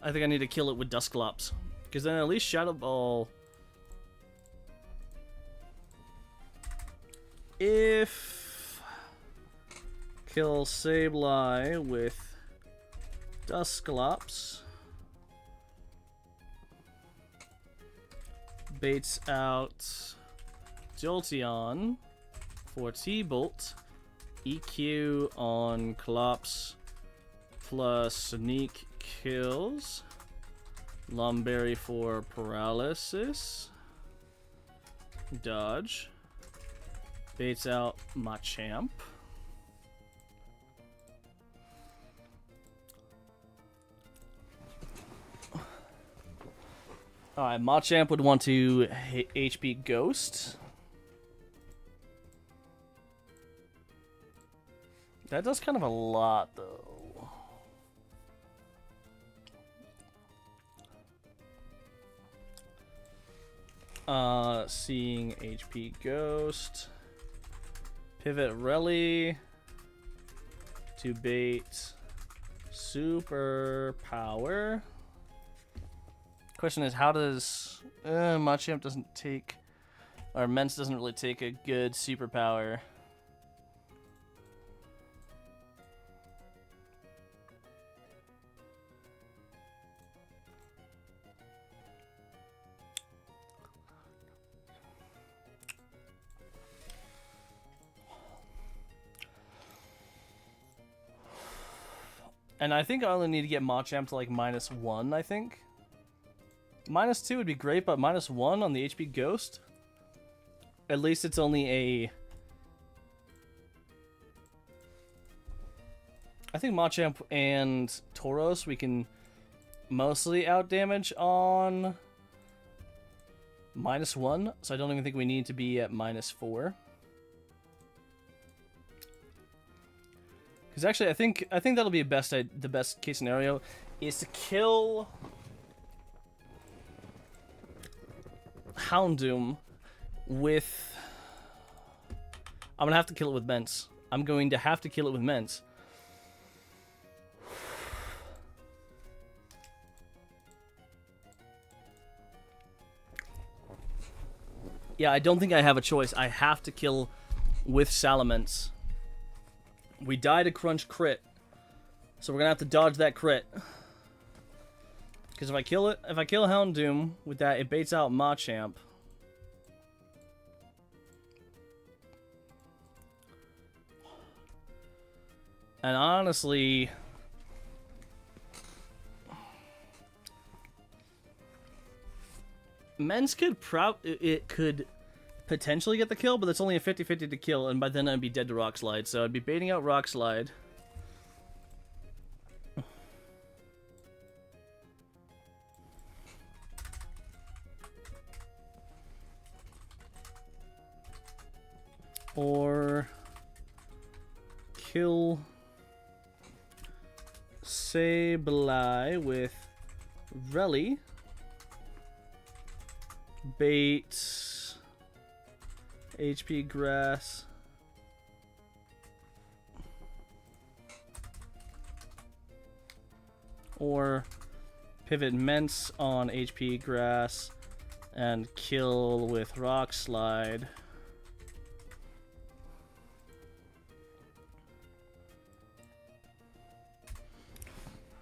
I think I need to kill it with Dusclops. Because then at least Shadow Ball... If... Kill Sableye with Dusclops. Baits out Jolteon for T-Bolt. EQ on Clops plus Sneak kills. Lumberry for Paralysis. Dodge. Baits out Machamp. Alright, Machamp would want to HP Ghost. That does kind of a lot, though. Seeing HP Ghost. Pivot Rally. To bait Super Power. Question is, how does Machamp doesn't take, or Mence doesn't really take a good superpower. And I think I only need to get Machamp to like -1, I think. -2 would be great, but -1 on the HP Ghost? At least it's only a... I think Machamp and Tauros we can mostly outdamage on -1, so I don't even think we need to be at -4. Because actually, I think that'll be the best case scenario is to kill Houndoom with... I'm gonna have to kill it with Mence. I'm going to have to kill it with Mence. Yeah, I don't think I have a choice. I have to kill with Salamence. We died a crunch crit. So we're gonna have to dodge that crit. Because if I kill Houndoom with that, it baits out Machamp. And honestly, Mence could potentially get the kill, but it's only a 50-50 to kill, and by then I'd be dead to Rock Slide. So I'd be baiting out Rock Slide. Or kill Sableye with Relly. Bait HP Grass. Or pivot Mence on HP Grass and kill with Rock Slide.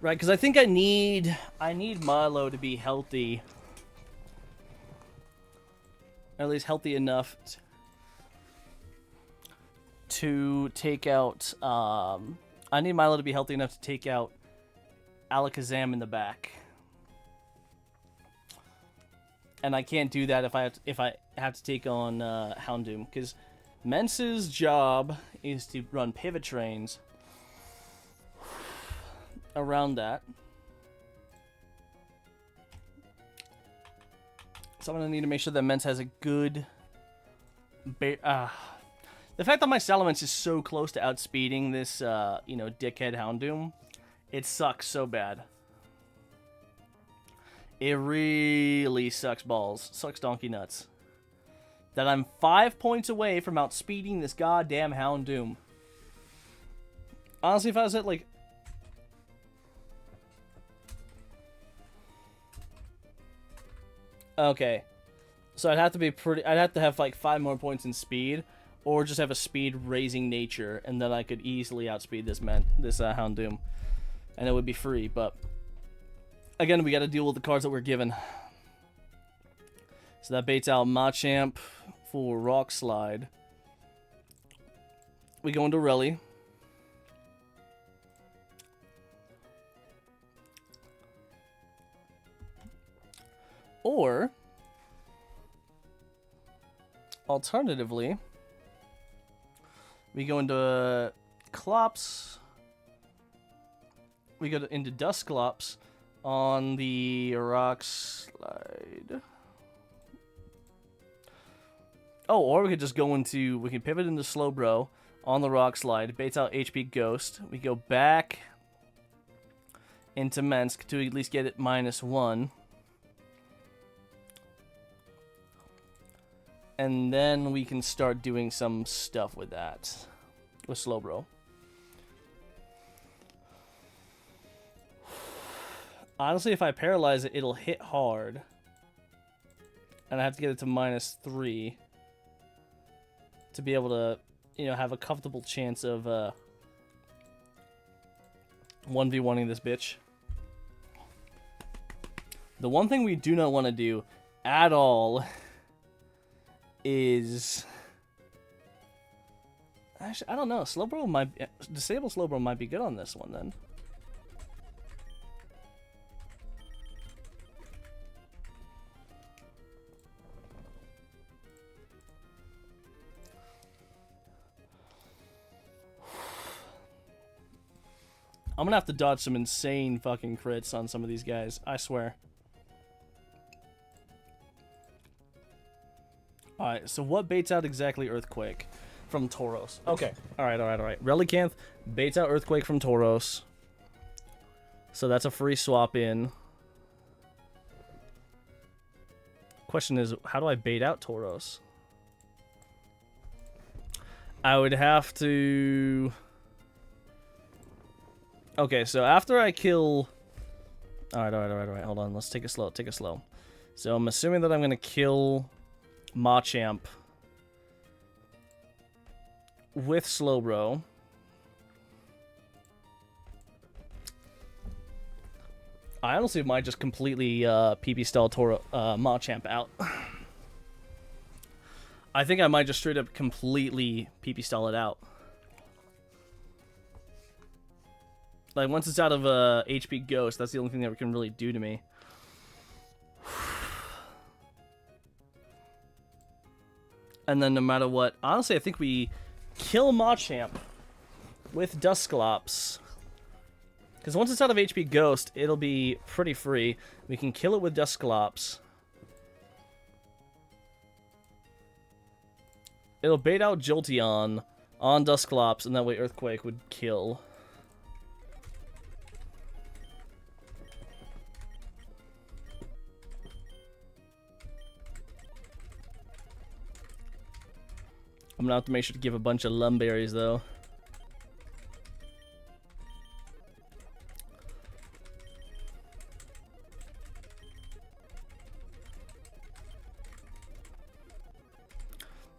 Right, because I think I need Milo to be healthy. Or at least healthy enough to take out... I need Milo to be healthy enough to take out Alakazam in the back. And I can't do that if I have to take on Houndoom. Because Mence's job is to run pivot trains around that. So I'm going to need to make sure that Mence has a good... The fact that my Salamence is so close to outspeeding this, dickhead Houndoom, it sucks so bad. It really sucks balls. Sucks donkey nuts. That I'm 5 points away from outspeeding this goddamn Houndoom. Honestly, if I was at, like... Okay, so I'd have to have like 5 more points in speed, or just have a speed raising nature, and then I could easily outspeed this Houndoom, and it would be free. But again, we got to deal with the cards that we're given. So that baits out Machamp for Rock Slide. We go into Relly. Or, alternatively, we go into Clops. We go into Dusclops on the Rock Slide. Oh, or we could just go into... We can pivot into Slowbro on the Rock Slide. Baits out HP Ghost. We go back into Mence to at least get it -1. And then we can start doing some stuff with that. With Slowbro. Honestly, if I paralyze it, it'll hit hard. And I have to get it to -3. To be able to, have a comfortable chance of 1v1ing this bitch. The one thing we do not want to do at all... is... Actually, I don't know. Slowbro might... Disable Slowbro might be good on this one, then. I'm gonna have to dodge some insane fucking crits on some of these guys. I swear. Alright, so what baits out exactly Earthquake from Tauros? Okay, alright. Relicanth baits out Earthquake from Tauros. So that's a free swap in. Question is, how do I bait out Tauros? I would have to... Okay, so after I kill... Alright, hold on. Let's take it slow, So I'm assuming that I'm gonna kill Machamp with Slowbro. I honestly might just completely PP stall Machamp out. I think I might just straight up completely PP stall it out. Like, once it's out of HP Ghost, that's the only thing that it can really do to me. And then no matter what, honestly, I think we kill Machamp with Dusclops. Because once it's out of HP Ghost, it'll be pretty free. We can kill it with Dusclops. It'll bait out Jolteon on Dusclops, and that way Earthquake would kill. I'm gonna have to make sure to give a bunch of Lumberries, though.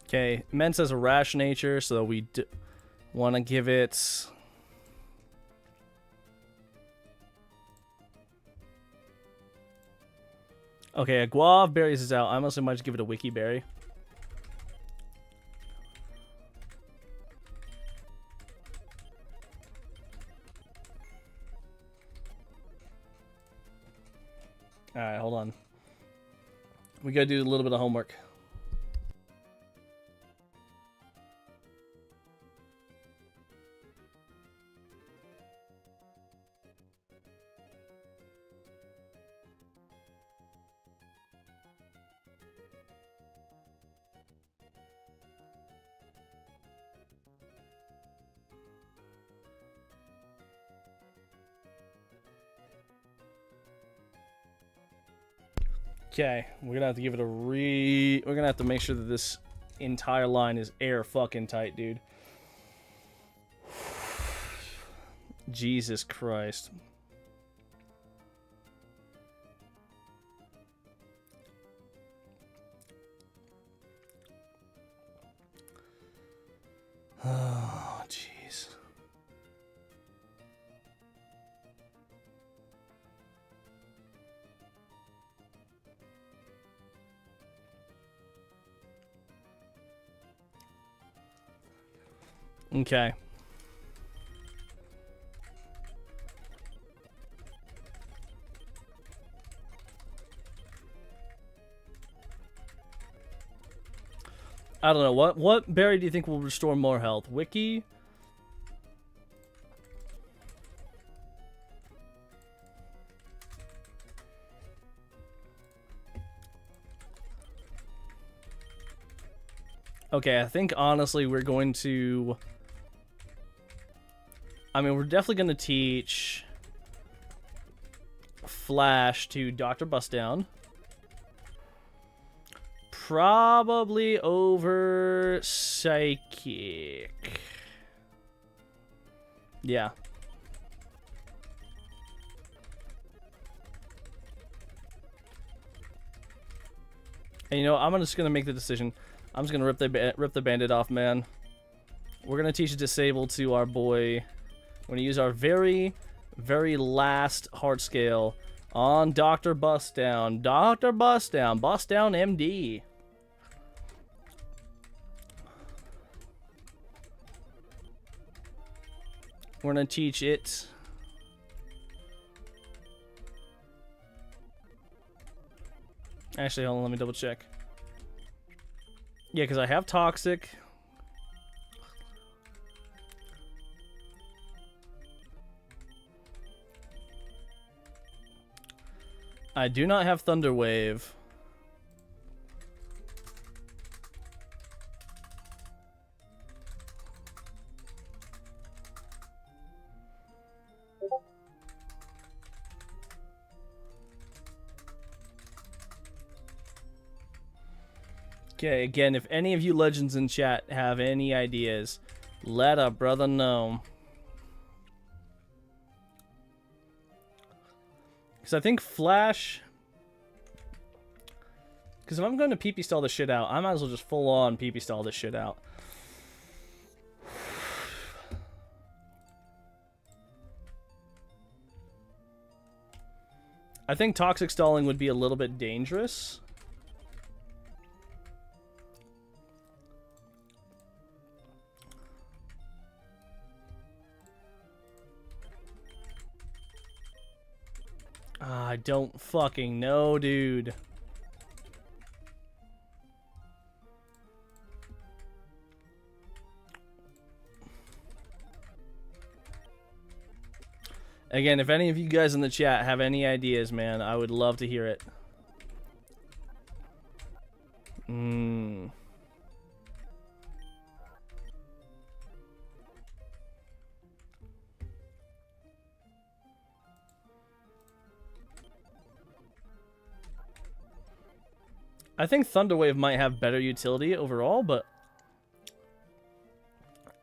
Okay, Mence has a rash nature, so we want to give it... Okay, a Guave Berries is out. I mostly might just give it a Wiki Berry. Alright, hold on. We gotta do a little bit of homework. Okay, we're gonna have to give it a we're gonna have to make sure that this entire line is air fucking tight, dude. Jesus Christ. Oh, jeez. Okay. I don't know. What berry do you think will restore more health? Wiki? Okay, I think honestly we're going to... I mean, we're definitely going to teach Flash to Dr. Bustdown. Probably over Psychic. Yeah. And you know, I'm just going to make the decision. I'm just going to rip the bandit off, man. We're going to teach Disable to our boy. We're going to use our very, very last heart scale on Dr. Bustdown. Dr. Bustdown. Bustdown MD. We're going to teach it. Actually, hold on. Let me double check. Yeah, because I have Toxic. I do not have Thunder Wave. Okay, again, if any of you legends in chat have any ideas, let a brother know. Because I think Flash... Because if I'm going to PP stall this shit out, I might as well just full on PP stall this shit out. I think toxic stalling would be a little bit dangerous. I don't fucking know, dude. Again, if any of you guys in the chat have any ideas, man, I would love to hear it. I think Thunderwave might have better utility overall, but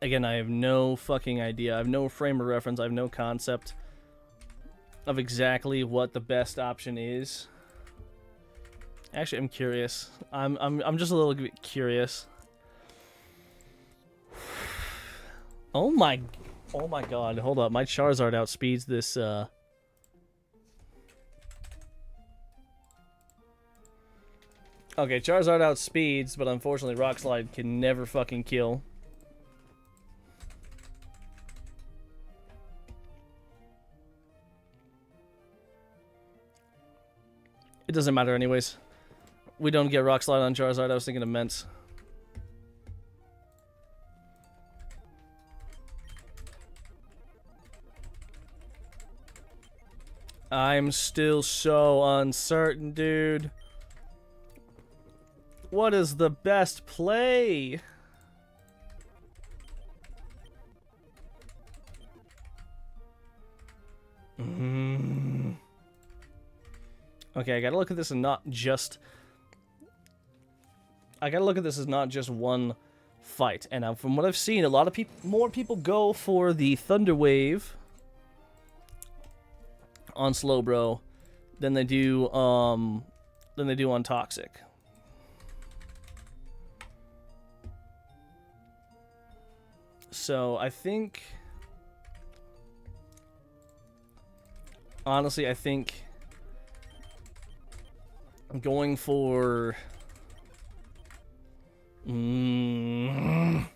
again, I have no fucking idea. I have no frame of reference. I have no concept of exactly what the best option is. Actually, I'm curious. I'm just a little bit curious. Oh my god, hold up. My Charizard outspeeds this Okay, Charizard outspeeds, but unfortunately Rock Slide can never fucking kill. It doesn't matter anyways. We don't get Rock Slide on Charizard. I was thinking Immense. I'm still so uncertain, dude. What is the best play? Okay, I gotta look at this and not just... I gotta look at this as not just one fight. And from what I've seen, a lot of more people go for the Thunder Wave on Slowbro than they do on Toxic. So I think, honestly, I think I'm going for I'm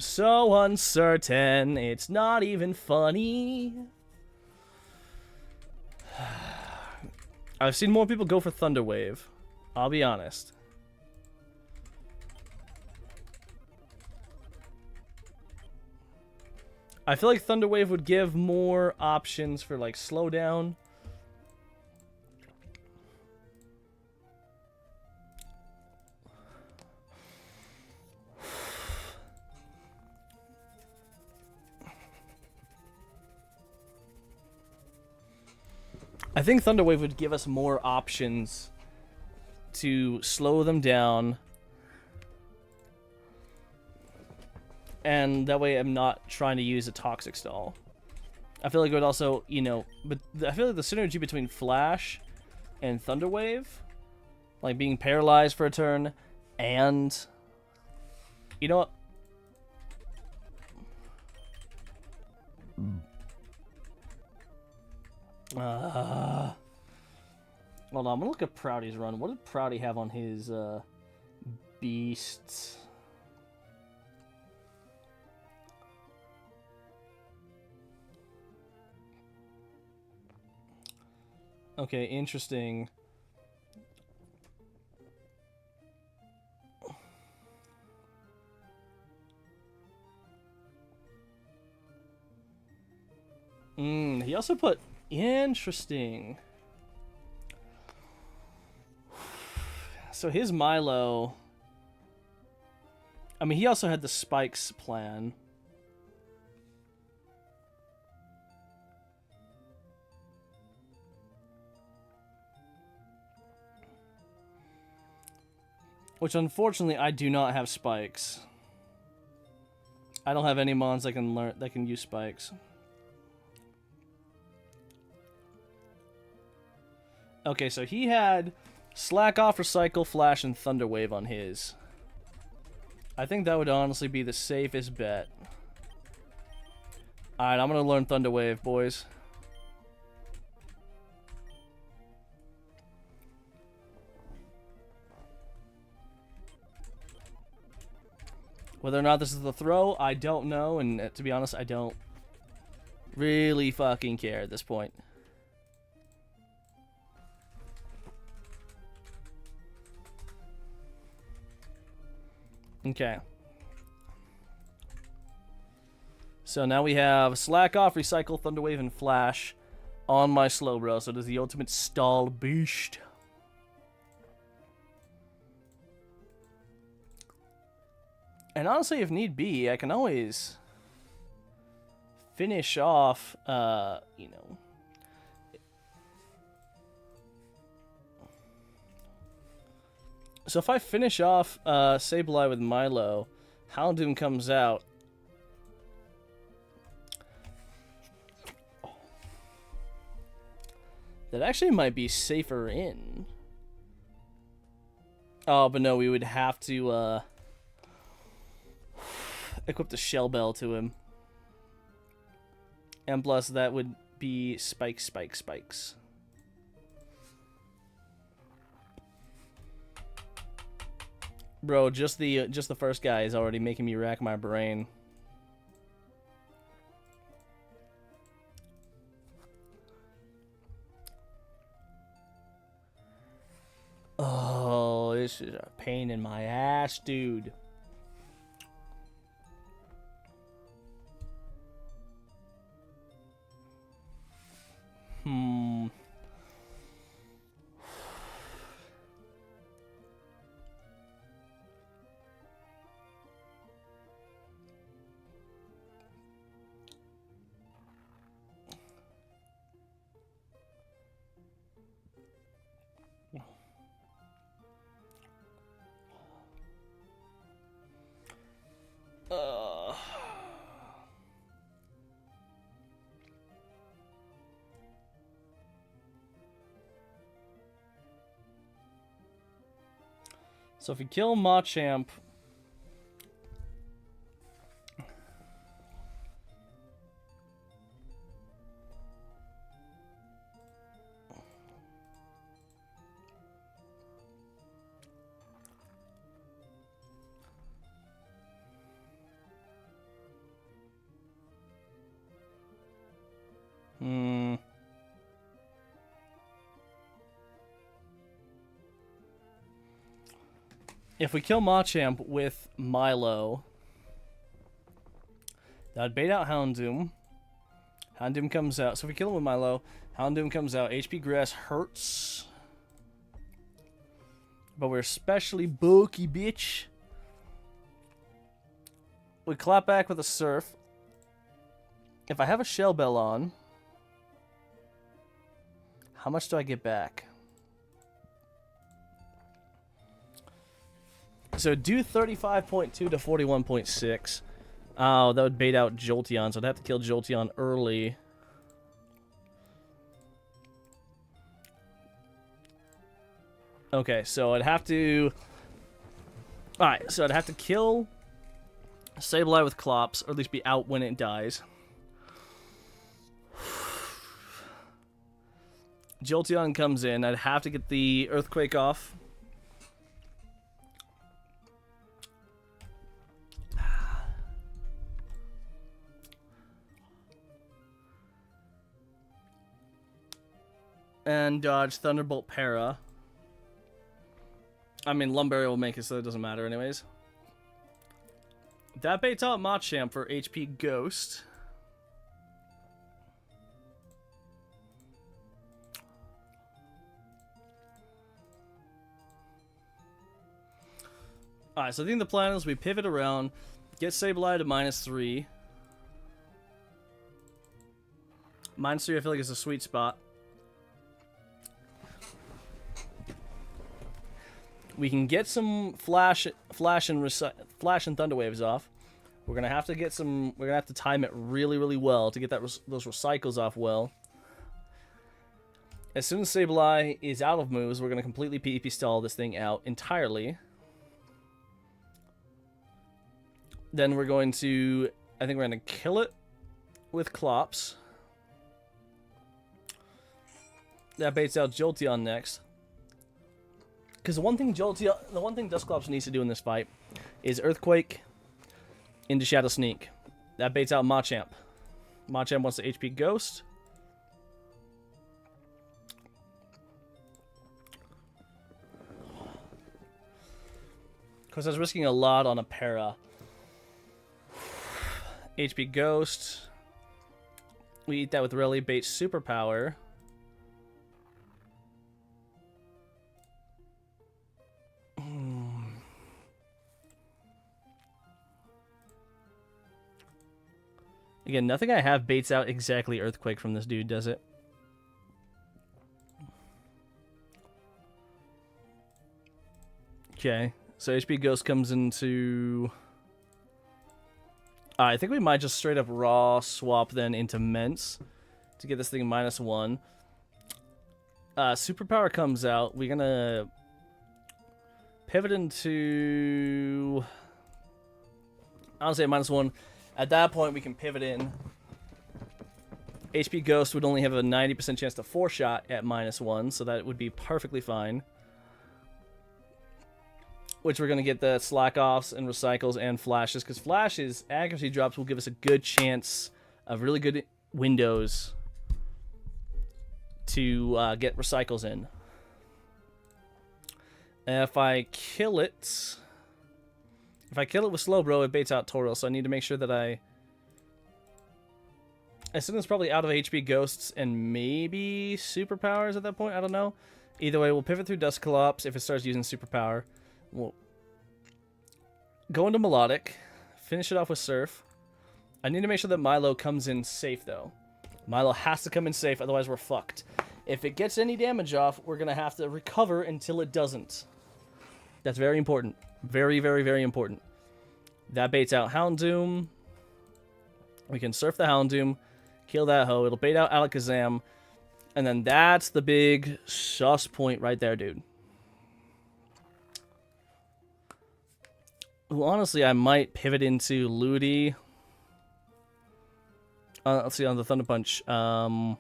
so uncertain, it's not even funny. I've seen more people go for Thunder Wave. I'll be honest. I feel like Thunder Wave would give more options for like slowdown. I think Thunder Wave would give us more options to slow them down. And that way I'm not trying to use a Toxic Stall. I feel like it would also, you know, but I feel like the synergy between Flash and Thunder Wave, like being paralyzed for a turn, and, you know what? Hold on, I'm gonna look at Proudy's run. What did Proudy have on his beasts? Okay, interesting. He also put... Interesting. So his Milo... I mean, he also had the Spikes plan. Which, unfortunately, I do not have spikes. I don't have any mons that can use spikes. Okay, so he had Slack Off, Recycle, Flash, and Thunder Wave on his. I think that would honestly be the safest bet. Alright, I'm gonna learn Thunder Wave, boys. Whether or not this is the throw, I don't know, and to be honest, I don't really fucking care at this point. Okay. So now we have Slack Off, Recycle, Thunder Wave, and Flash on my Slowbro. So it is the ultimate stall beast. And honestly, if need be, I can always finish off, you know. So if I finish off Sableye with Milo, Houndoom comes out. That actually might be safer in. Oh, but no, we would have to equip the Shell Bell to him. And plus that would be spikes. Bro, just the first guy is already making me rack my brain. Oh, this is a pain in my ass, dude. So if you kill Machamp, if we kill Machamp with Milo, that would bait out Houndoom. Houndoom comes out. So if we kill him with Milo, Houndoom comes out. HP Grass hurts. But we're especially bulky, bitch. We clap back with a Surf. If I have a Shell Bell on, how much do I get back? So do 35.2 to 41.6. Oh, that would bait out Jolteon, so I'd have to kill Jolteon early. Okay, so I'd have to... Alright, so I'd have to kill Sableye with Clops, or at least be out when it dies. Jolteon comes in. I'd have to get the Earthquake off. And dodge Thunderbolt Para. I mean, Lumberry will make it so it doesn't matter anyways. That baits out Machamp for HP Ghost. Alright, so I think the plan is we pivot around, get Sableye to -3. -3 I feel like is a sweet spot. We can get some flash and thunder waves off. We're gonna have to get some. We're gonna have to time it really, really well to get those recycles off well. As soon as Sableye is out of moves, we're gonna completely PvP stall this thing out entirely. Then we're going to. I think we're gonna kill it with Clops. That baits out Jolteon next. Because the one thing Dusclops needs to do in this fight is Earthquake into Shadow Sneak. That baits out Machamp. Machamp wants to HP Ghost. Because I was risking a lot on a para. HP Ghost. We eat that with Rally Bait Superpower. Again, nothing I have baits out exactly Earthquake from this dude, does it? Okay, so HP Ghost comes into... I think we might just straight up raw swap then into Mence to get this thing -1. Superpower comes out. We're gonna pivot into... I'll say -1. At that point, we can pivot in. HP Ghost would only have a 90% chance to 4-shot at -1, so that would be perfectly fine. Which we're going to get the slack-offs and recycles and flashes, because flashes, accuracy drops will give us a good chance of really good windows to get recycles in. If I kill it... If I kill it with Slowbro, it baits out Tauros, so I need to make sure that I... As soon as probably out of HP Ghosts and maybe Superpowers at that point, I don't know. Either way, we'll pivot through Dusclops if it starts using Superpower. We'll go into Melodic, finish it off with Surf. I need to make sure that Milo comes in safe, though. Milo has to come in safe, otherwise we're fucked. If it gets any damage off, we're going to have to recover until it doesn't. That's very important. Very, very, very important. That baits out Houndoom. We can Surf the Houndoom, kill that hoe. It'll bait out Alakazam. And then that's the big sus point right there, dude. Well, honestly, I might pivot into Ludi. Let's see, on the Thunder Punch. I'm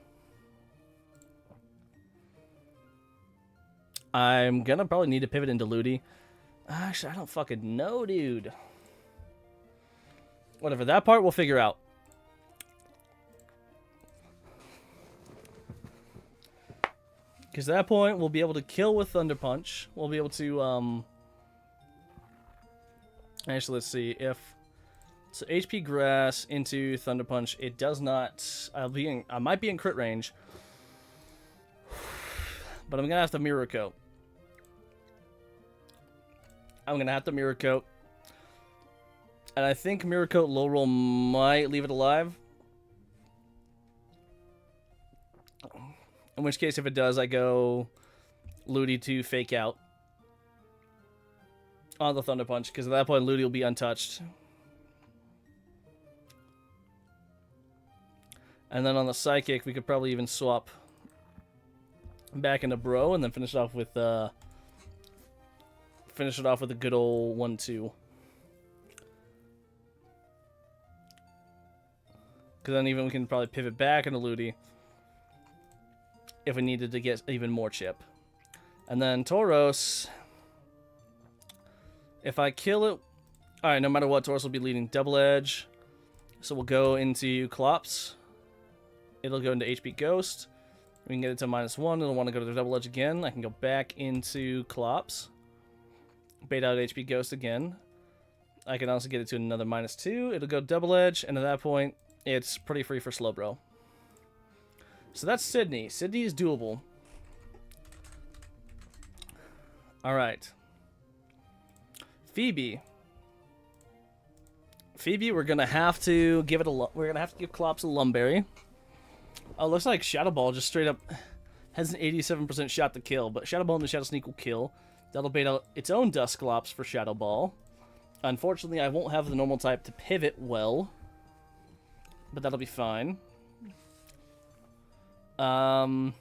gonna probably need to pivot into Ludi. Actually, I don't fucking know, dude. Whatever, that part we'll figure out. Because at that point, we'll be able to kill with Thunder Punch. We'll be able to, Actually, let's see. If... So, HP Grass into Thunder Punch. It does not... I might be in crit range. But I'm going to have to Mirror Coat. I'm going to have to Mirror Coat. And I think Mirror Coat low roll might leave it alive. In which case, if it does, I go Ludi to Fake Out on the Thunder Punch, because at that point, Ludi will be untouched. And then on the Psychic, we could probably even swap back into Bro, and then finish it off with a good old 1-2. Because then even we can probably pivot back into Ludi if we needed to get even more chip. And then Tauros, if I kill it... Alright, no matter what, Tauros will be leading Double Edge. So we'll go into Clops. It'll go into HP Ghost. We can get it to -1. It'll want to go to the Double Edge again. I can go back into Clops. Bait out HP Ghost again. I can also get it to another -2. It'll go Double Edge, and at that point, it's pretty free for Slowbro. So that's Sydney. Sydney is doable. Alright. Phoebe. Phoebe, we're gonna have to give Clops a Lumberry. Oh, looks like Shadow Ball just straight up has an 87% shot to kill, but Shadow Ball and the Shadow Sneak will kill. That'll bait out its own Dusclops for Shadow Ball. Unfortunately, I won't have the normal type to pivot well. But that'll be fine. I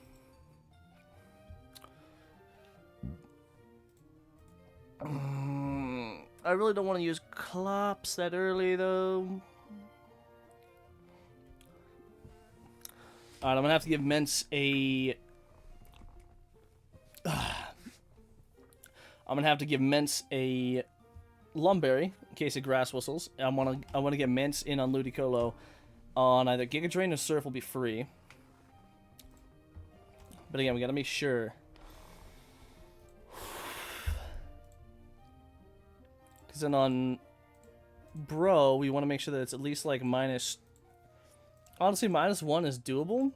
really don't want to use Clops that early, though. Alright, I'm gonna have to give Mence a... I'm gonna have to give Mence a Lumberry in case of Grass Whistles. I wanna get Mence in on Ludicolo on either Giga Drain or Surf will be free. But again, we gotta make sure. Because then on Bro, we want to make sure that it's at least like minus... Honestly, -1 is doable.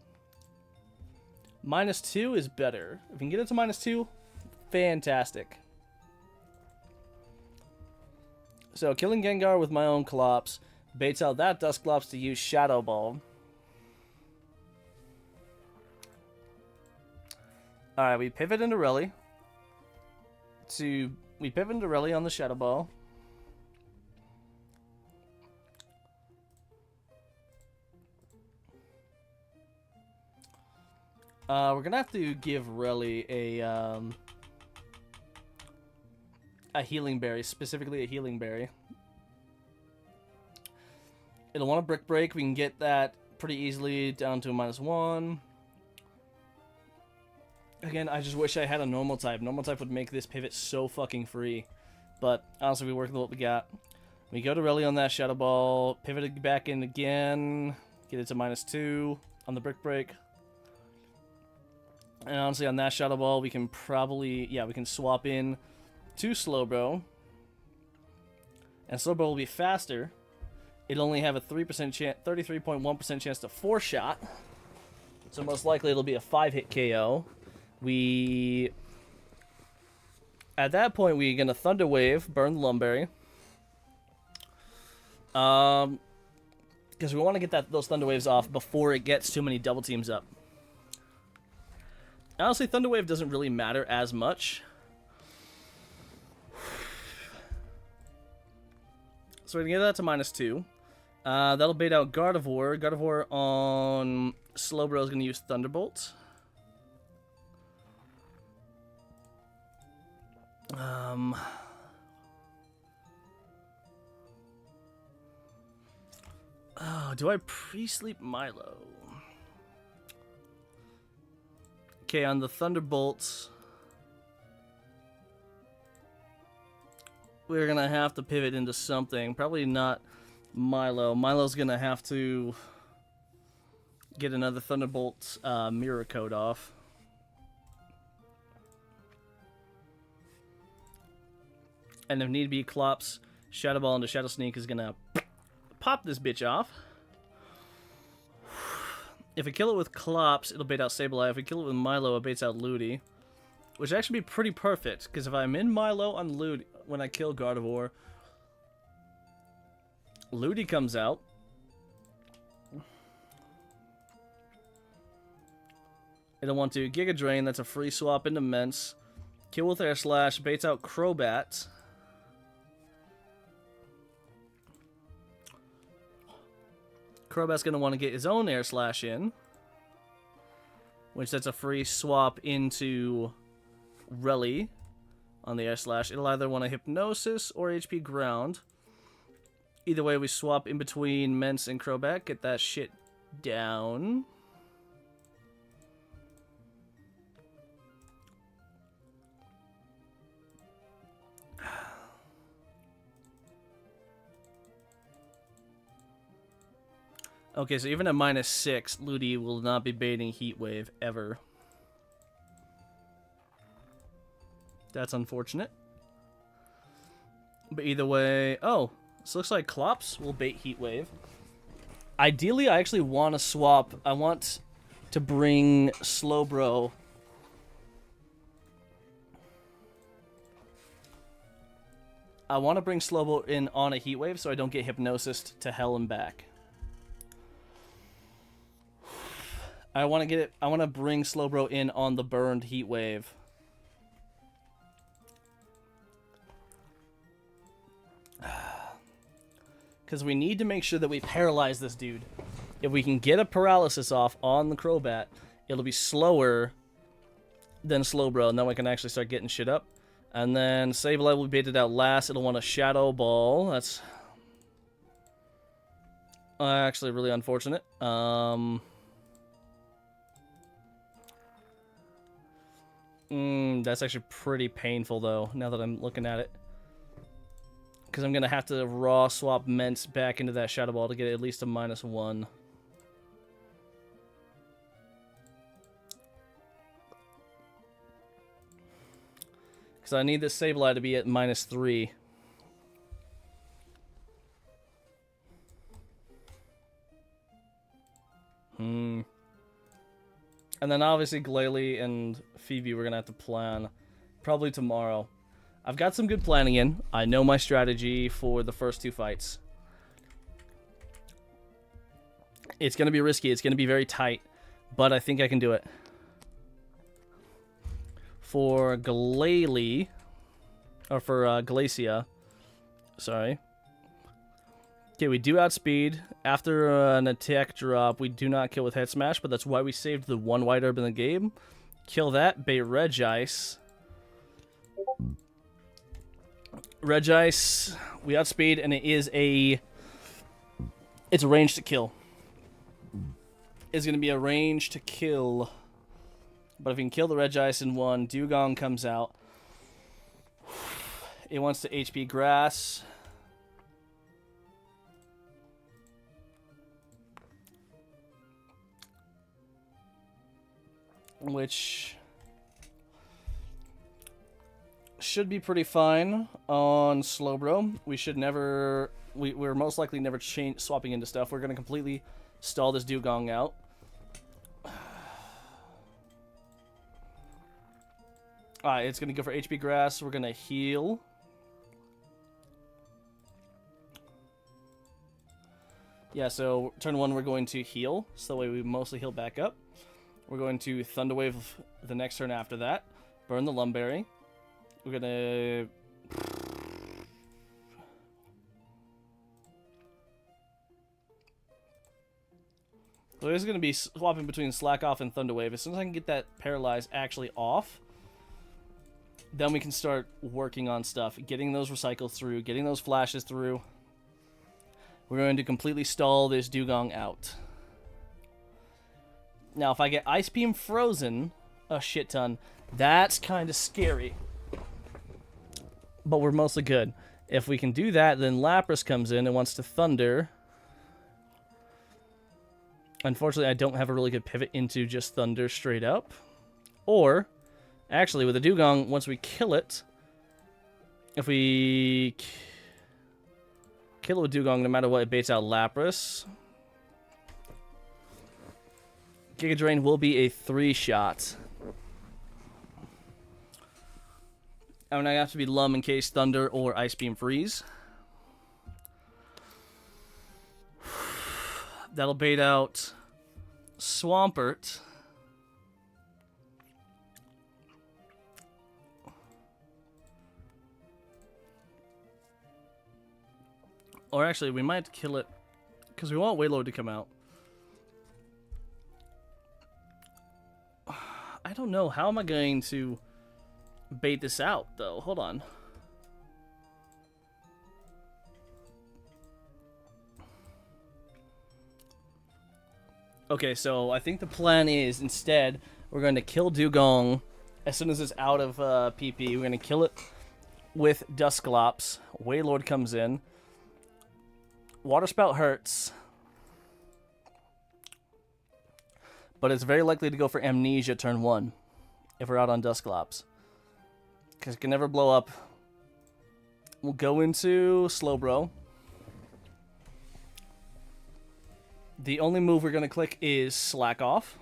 -2 is better. If we can get it to -2, fantastic. So, killing Gengar with my own Clops baits out that Dusclops to use Shadow Ball. Alright, we pivot into Rally. We pivot into Rally on the Shadow Ball. We're gonna have to give Rally a Healing Berry, specifically a Healing Berry. It'll want a Brick Break. We can get that pretty easily down to a -1. Again, I just wish I had a normal type. Normal type would make this pivot so fucking free. But honestly, we work with what we got. We go to Rally on that Shadow Ball, pivot it back in again, get it to -2 on the Brick Break. And honestly, on that Shadow Ball, we can probably, we can swap in to Slowbro. And Slowbro will be faster. It'll only have a 33.1% chance to 4-shot. So most likely it'll be a 5-hit KO. At that point, we're going to Thunder Wave, burn the Lumberry. Because we want to get those Thunder Waves off before it gets too many double teams up. Honestly, Thunder Wave doesn't really matter as much. So we're going to get that to -2. That'll bait out Gardevoir. Gardevoir on Slowbro is going to use Thunderbolt. Oh, do I pre-sleep Milo? Okay, on the Thunderbolts, we're going to have to pivot into something. Probably not Milo. Milo's going to have to get another Thunderbolt Mirror Coat off. And if need be, Clops, Shadow Ball into Shadow Sneak is going to pop this bitch off. If we kill it with Clops, it'll bait out Sableye. If we kill it with Milo, it baits out Ludi. Which would actually be pretty perfect, because if I'm in Milo on Ludi when I kill Gardevoir, Ludi comes out. It'll want to Giga Drain, that's a free swap into Mence. Kill with Air Slash, baits out Crobat. Crobat's going to want to get his own Air Slash in, which that's a free swap into Rally on the Air Slash. It'll either want to Hypnosis or HP Ground. Either way, we swap in between Mence and Crobat, get that shit down. Okay, so even at -6, Ludi will not be baiting Heat Wave ever. That's unfortunate. But either way... Oh, this looks like Clops will bait Heat Wave. Ideally, I actually want to swap... I want to bring Slowbro... I want to bring Slowbro in on a Heat Wave so I don't get Hypnosis to hell and back. I want to bring Slowbro in on the burned Heat Wave. because we need to make sure that we paralyze this dude. If we can get a paralysis off on the Crobat, it'll be slower than Slowbro, and then we can actually start getting shit up. And then Sableye will be baited out last. It'll want a Shadow Ball. That's actually really unfortunate. That's actually pretty painful, though, now that I'm looking at it. Because I'm going to have to raw swap Ments back into that Shadow Ball to get at least a -1. Because I need this Sableye to be at -3. And then obviously Glalie and Phoebe we're going to have to plan. Probably tomorrow. I've got some good planning in. I know my strategy for the first 2 fights. It's going to be risky. It's going to be very tight. But I think I can do it. For Glalie, or for Glacia, sorry. Okay, we do outspeed. After an attack drop, we do not kill with Head Smash, but that's why we saved the 1 White Herb in the game. Kill that, bait Regice. Regice, we outspeed, and it's a range to kill. It's going to be a range to kill. But if we can kill the Regice in 1, Dewgong comes out. It wants to HP Grass. Which should be pretty fine on Slowbro. We should never... We're most likely never swapping into stuff. We're going to completely stall this Dewgong out. Alright, it's going to go for HP Grass. We're going to heal. Yeah, so turn 1 we're going to heal. So that way we mostly heal back up. We're going to Thunder Wave the next turn after that. Burn the Lumberry. We're going to... So this is going to be swapping between Slack Off and Thunder Wave. As soon as I can get that Paralyze actually off, then we can start working on stuff. Getting those recycles through, getting those flashes through. We're going to completely stall this Dewgong out. Now, if I get Ice Beam frozen a shit ton, that's kind of scary. But we're mostly good. If we can do that, then Lapras comes in and wants to Thunder. Unfortunately, I don't have a really good pivot into just Thunder straight up. Or, actually, with the Dewgong, once we kill it, if we kill it with Dewgong, no matter what, it baits out Lapras. Giga Drain will be a 3-shot. I'm going to have to be Lum in case Thunder or Ice Beam freeze. That'll bait out Swampert. Or actually, we might kill it because we want Wailord to come out. I don't know. How am I going to bait this out, though? Hold on. Okay, so I think the plan is, instead, we're going to kill Dewgong as soon as it's out of PP. We're going to kill it with Dusclops. Wailord comes in. Water Spout hurts. But it's very likely to go for Amnesia turn 1 if we're out on Dusclops. Because it can never blow up. We'll go into Slowbro. The only move we're going to click is Slack Off.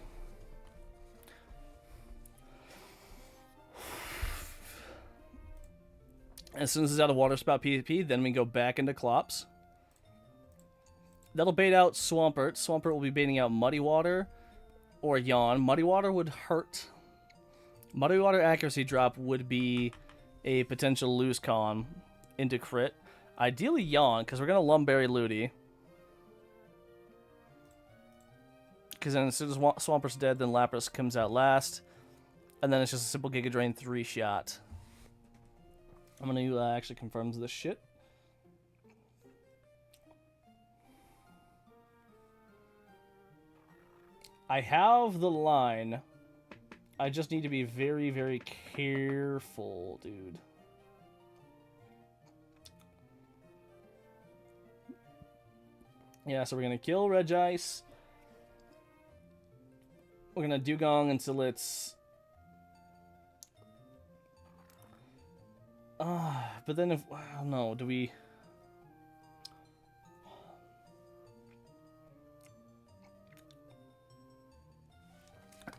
As soon as it's out of Water Spout PvP, then we go back into Clops. That'll bait out Swampert. Swampert will be baiting out Muddy Water or Yawn. Muddy Water would hurt. Muddy Water accuracy drop would be a potential lose con into crit. Ideally Yawn, because we're going to Lumberry Ludi. Because then as soon as Swamper's dead, then Lapras comes out last. And then it's just a simple Giga Drain 3-shot. I'm going to actually confirm this shit. I have the line. I just need to be very, very careful, dude. Yeah, so we're going to kill Regice. We're going to Dugong until it's... but then if... I don't know, do we...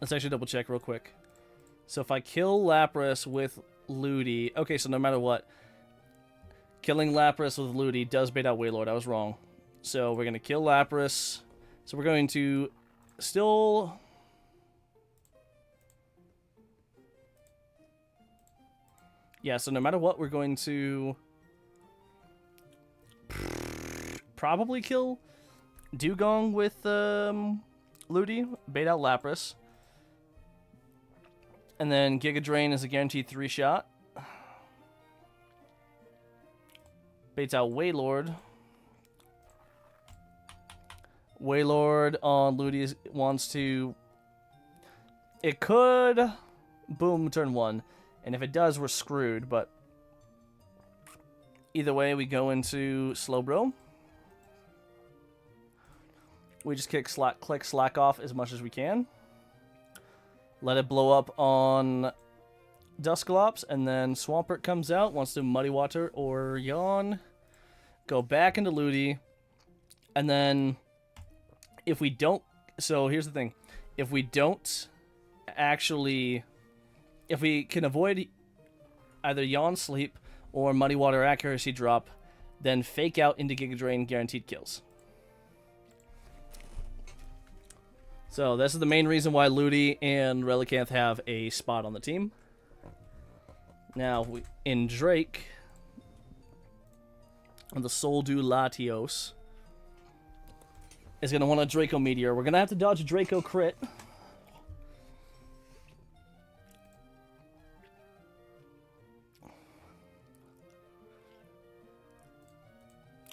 Let's actually double check real quick. So if I kill Lapras with Ludi... Okay, so no matter what, killing Lapras with Ludi does bait out Wailord. I was wrong. So we're going to kill Lapras. So we're going to still... Yeah, so no matter what, we're going to... probably kill Dugong with Ludi. Bait out Lapras. And then Giga Drain is a guaranteed 3-shot. Baits out Wailord. Wailord on Ludi wants to... It could boom turn 1. And if it does, we're screwed. But either way, we go into Slowbro. We just click slack off as much as we can. Let it blow up on Dusclops, and then Swampert comes out, wants to Muddy Water or Yawn. Go back into Ludi, and then if we don't... So here's the thing. If we don't actually... If we can avoid either Yawn Sleep or Muddy Water Accuracy Drop, then Fake Out into Giga Drain, guaranteed kills. So this is the main reason why Ludi and Relicanth have a spot on the team. Now, in Drake, the Soldu Latios is going to want a Draco Meteor. We're going to have to dodge a Draco crit.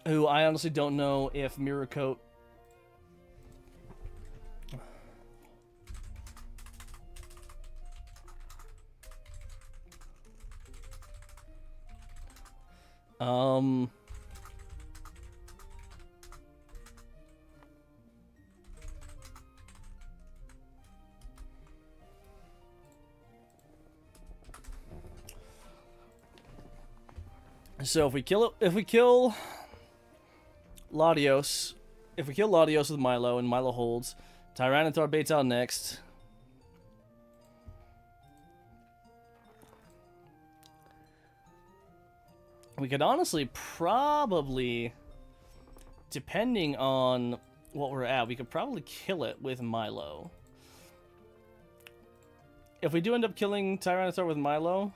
Who I honestly don't know if Mirror Coat... So if we kill Latios, with Milo and Milo holds, Tyranitar baits out next. We could honestly probably, depending on what we're at, we could probably kill it with Milo. If we do end up killing Tyranitar with Milo,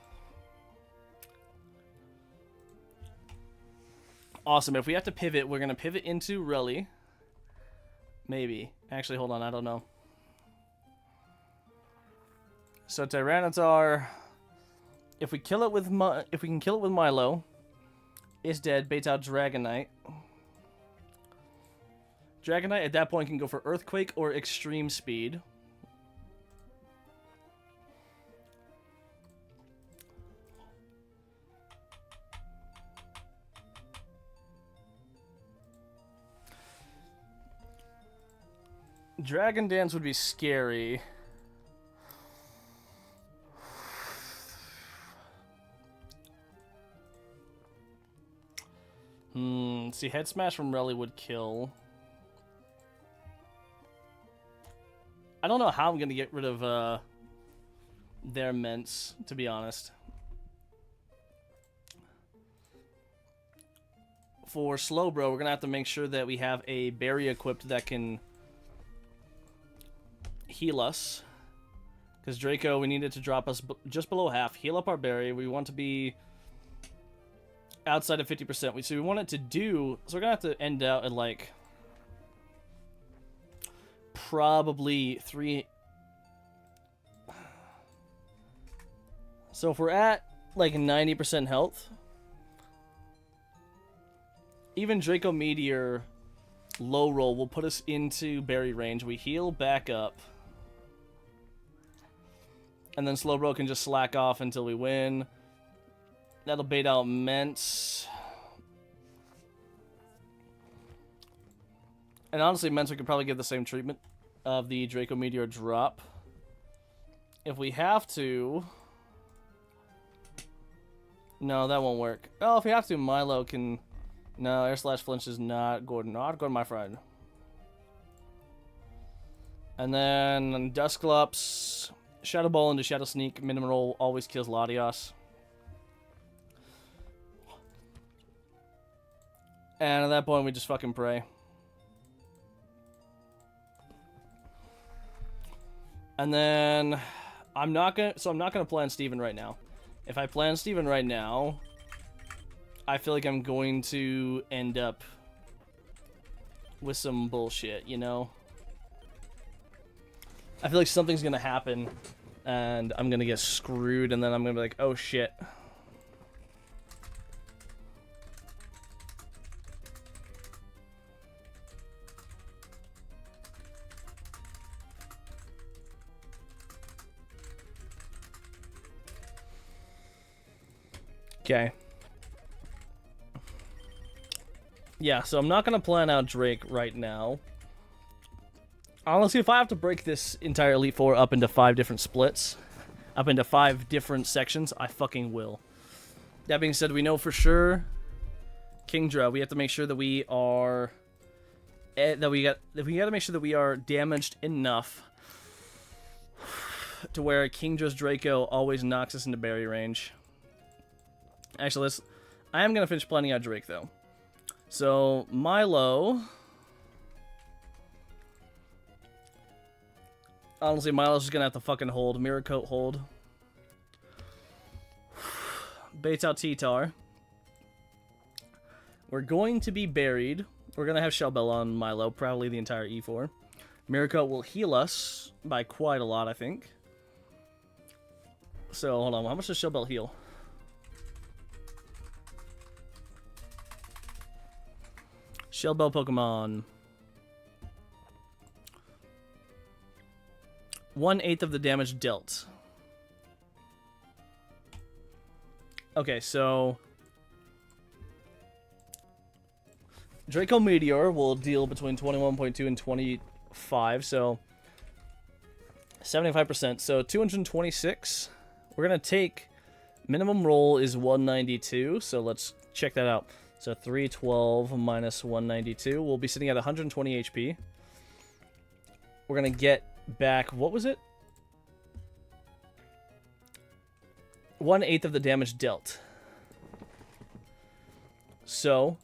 awesome. If we have to pivot, we're going to pivot into Reli. Maybe. Actually, hold on. I don't know. So Tyranitar, if we kill it with if we can kill it with Milo, is dead. Baits out Dragonite. Dragonite at that point can go for Earthquake or Extreme Speed. Dragon Dance would be scary. See, Head Smash from Reli would kill. I don't know how I'm going to get rid of their Ments, to be honest. For Slowbro, we're going to have to make sure that we have a berry equipped that can heal us. Because Draco, we needed to drop us just below half. Heal up our berry. We want to be outside of 50%. So we want it to do... So we're going to have to end out at, like... Probably 3... So if we're at, like, 90% health... Even Draco Meteor low roll will put us into berry range. We heal back up. And then Slowbro can just slack off until we win. That'll bait out Mence. And honestly, Mence we could probably give the same treatment of the Draco Meteor drop. If we have to... No, that won't work. Oh, if we have to, Milo can... No, Air Slash Flinch is not good. Not good, my friend. And then Dusclops, Shadow Ball into Shadow Sneak. Minimum roll always kills Latios. And at that point, we just fucking pray. And then I'm not gonna plan Steven right now. If I plan Steven right now, I feel like I'm going to end up with some bullshit, you know? I feel like something's gonna happen, and I'm gonna get screwed, and then I'm gonna be like, oh shit. Okay. Yeah, so I'm not going to plan out Drake right now. Honestly, if I have to break this entire Elite Four up into 5 different splits, up into 5 different sections, I fucking will. That being said, we know for sure Kingdra, we have to make sure that we are... we got to make sure that we are damaged enough to where Kingdra's Draco always knocks us into berry range. Actually, I am going to finish planning out Drake, though. So, Milo... Honestly, Milo's just going to have to fucking hold. Mirror Coat hold. Baits out T-Tar. We're going to be buried. We're going to have Shell Bell on Milo, probably the entire E4. Mirror Coat will heal us by quite a lot, I think. So, hold on. How much does Shell Bell heal? Shell Bell Pokemon. 1/8 of the damage dealt. Okay, so... Draco Meteor will deal between 21.2 and 25, so... 75%, so 226. We're going to take... Minimum roll is 192, so let's check that out. So 312 minus 192. We'll be sitting at 120 HP. We're going to get back... What was it? 1/8 of the damage dealt. So...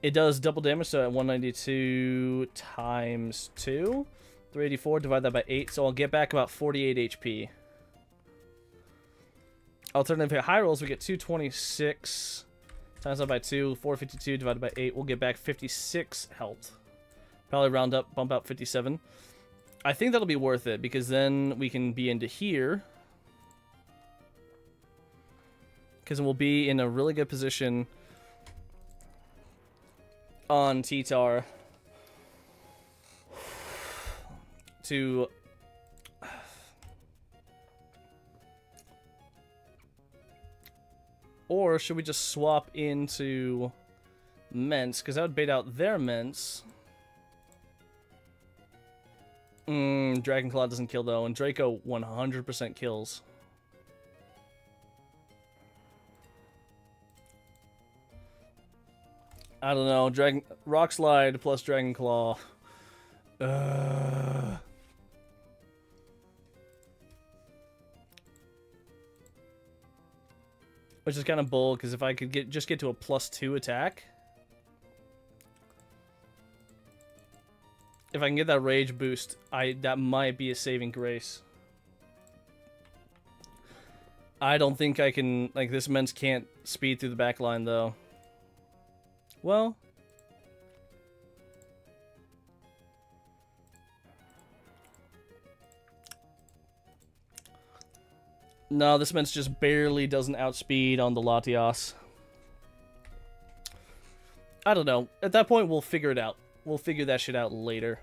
It does double damage, so at 192 times 2. 384, divide that by 8, so I'll get back about 48 HP. Alternative high rolls, we get 226... Times that by 2, 452 divided by 8, we'll get back 56 health. Probably round up, bump out 57. I think that'll be worth it, because then we can be into here. Because we'll be in a really good position on T-Tar to... Or should we just swap into Mence? Because that would bait out their Mence. Dragon Claw doesn't kill though, and Draco 100% kills. I don't know. Rock Slide plus Dragon Claw. Which is kind of bull, because if I could just get to a +2 attack. If I can get that rage boost, that might be a saving grace. I don't think I can, like, this Mence can't speed through the back line, though. Well. No, this Mence just barely doesn't outspeed on the Latias. I don't know. At that point, we'll figure it out. We'll figure that shit out later.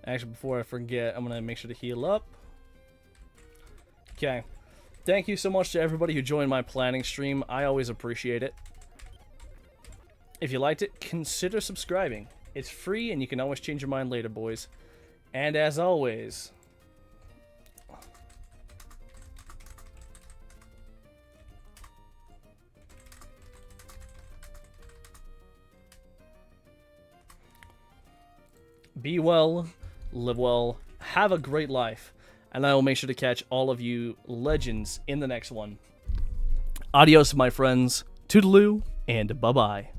Actually, before I forget, I'm going to make sure to heal up. Okay. Thank you so much to everybody who joined my planning stream. I always appreciate it. If you liked it, consider subscribing. It's free, and you can always change your mind later, boys. And as always... be well, live well, have a great life, and I will make sure to catch all of you legends in the next one. Adios, my friends. Toodaloo, and bye-bye.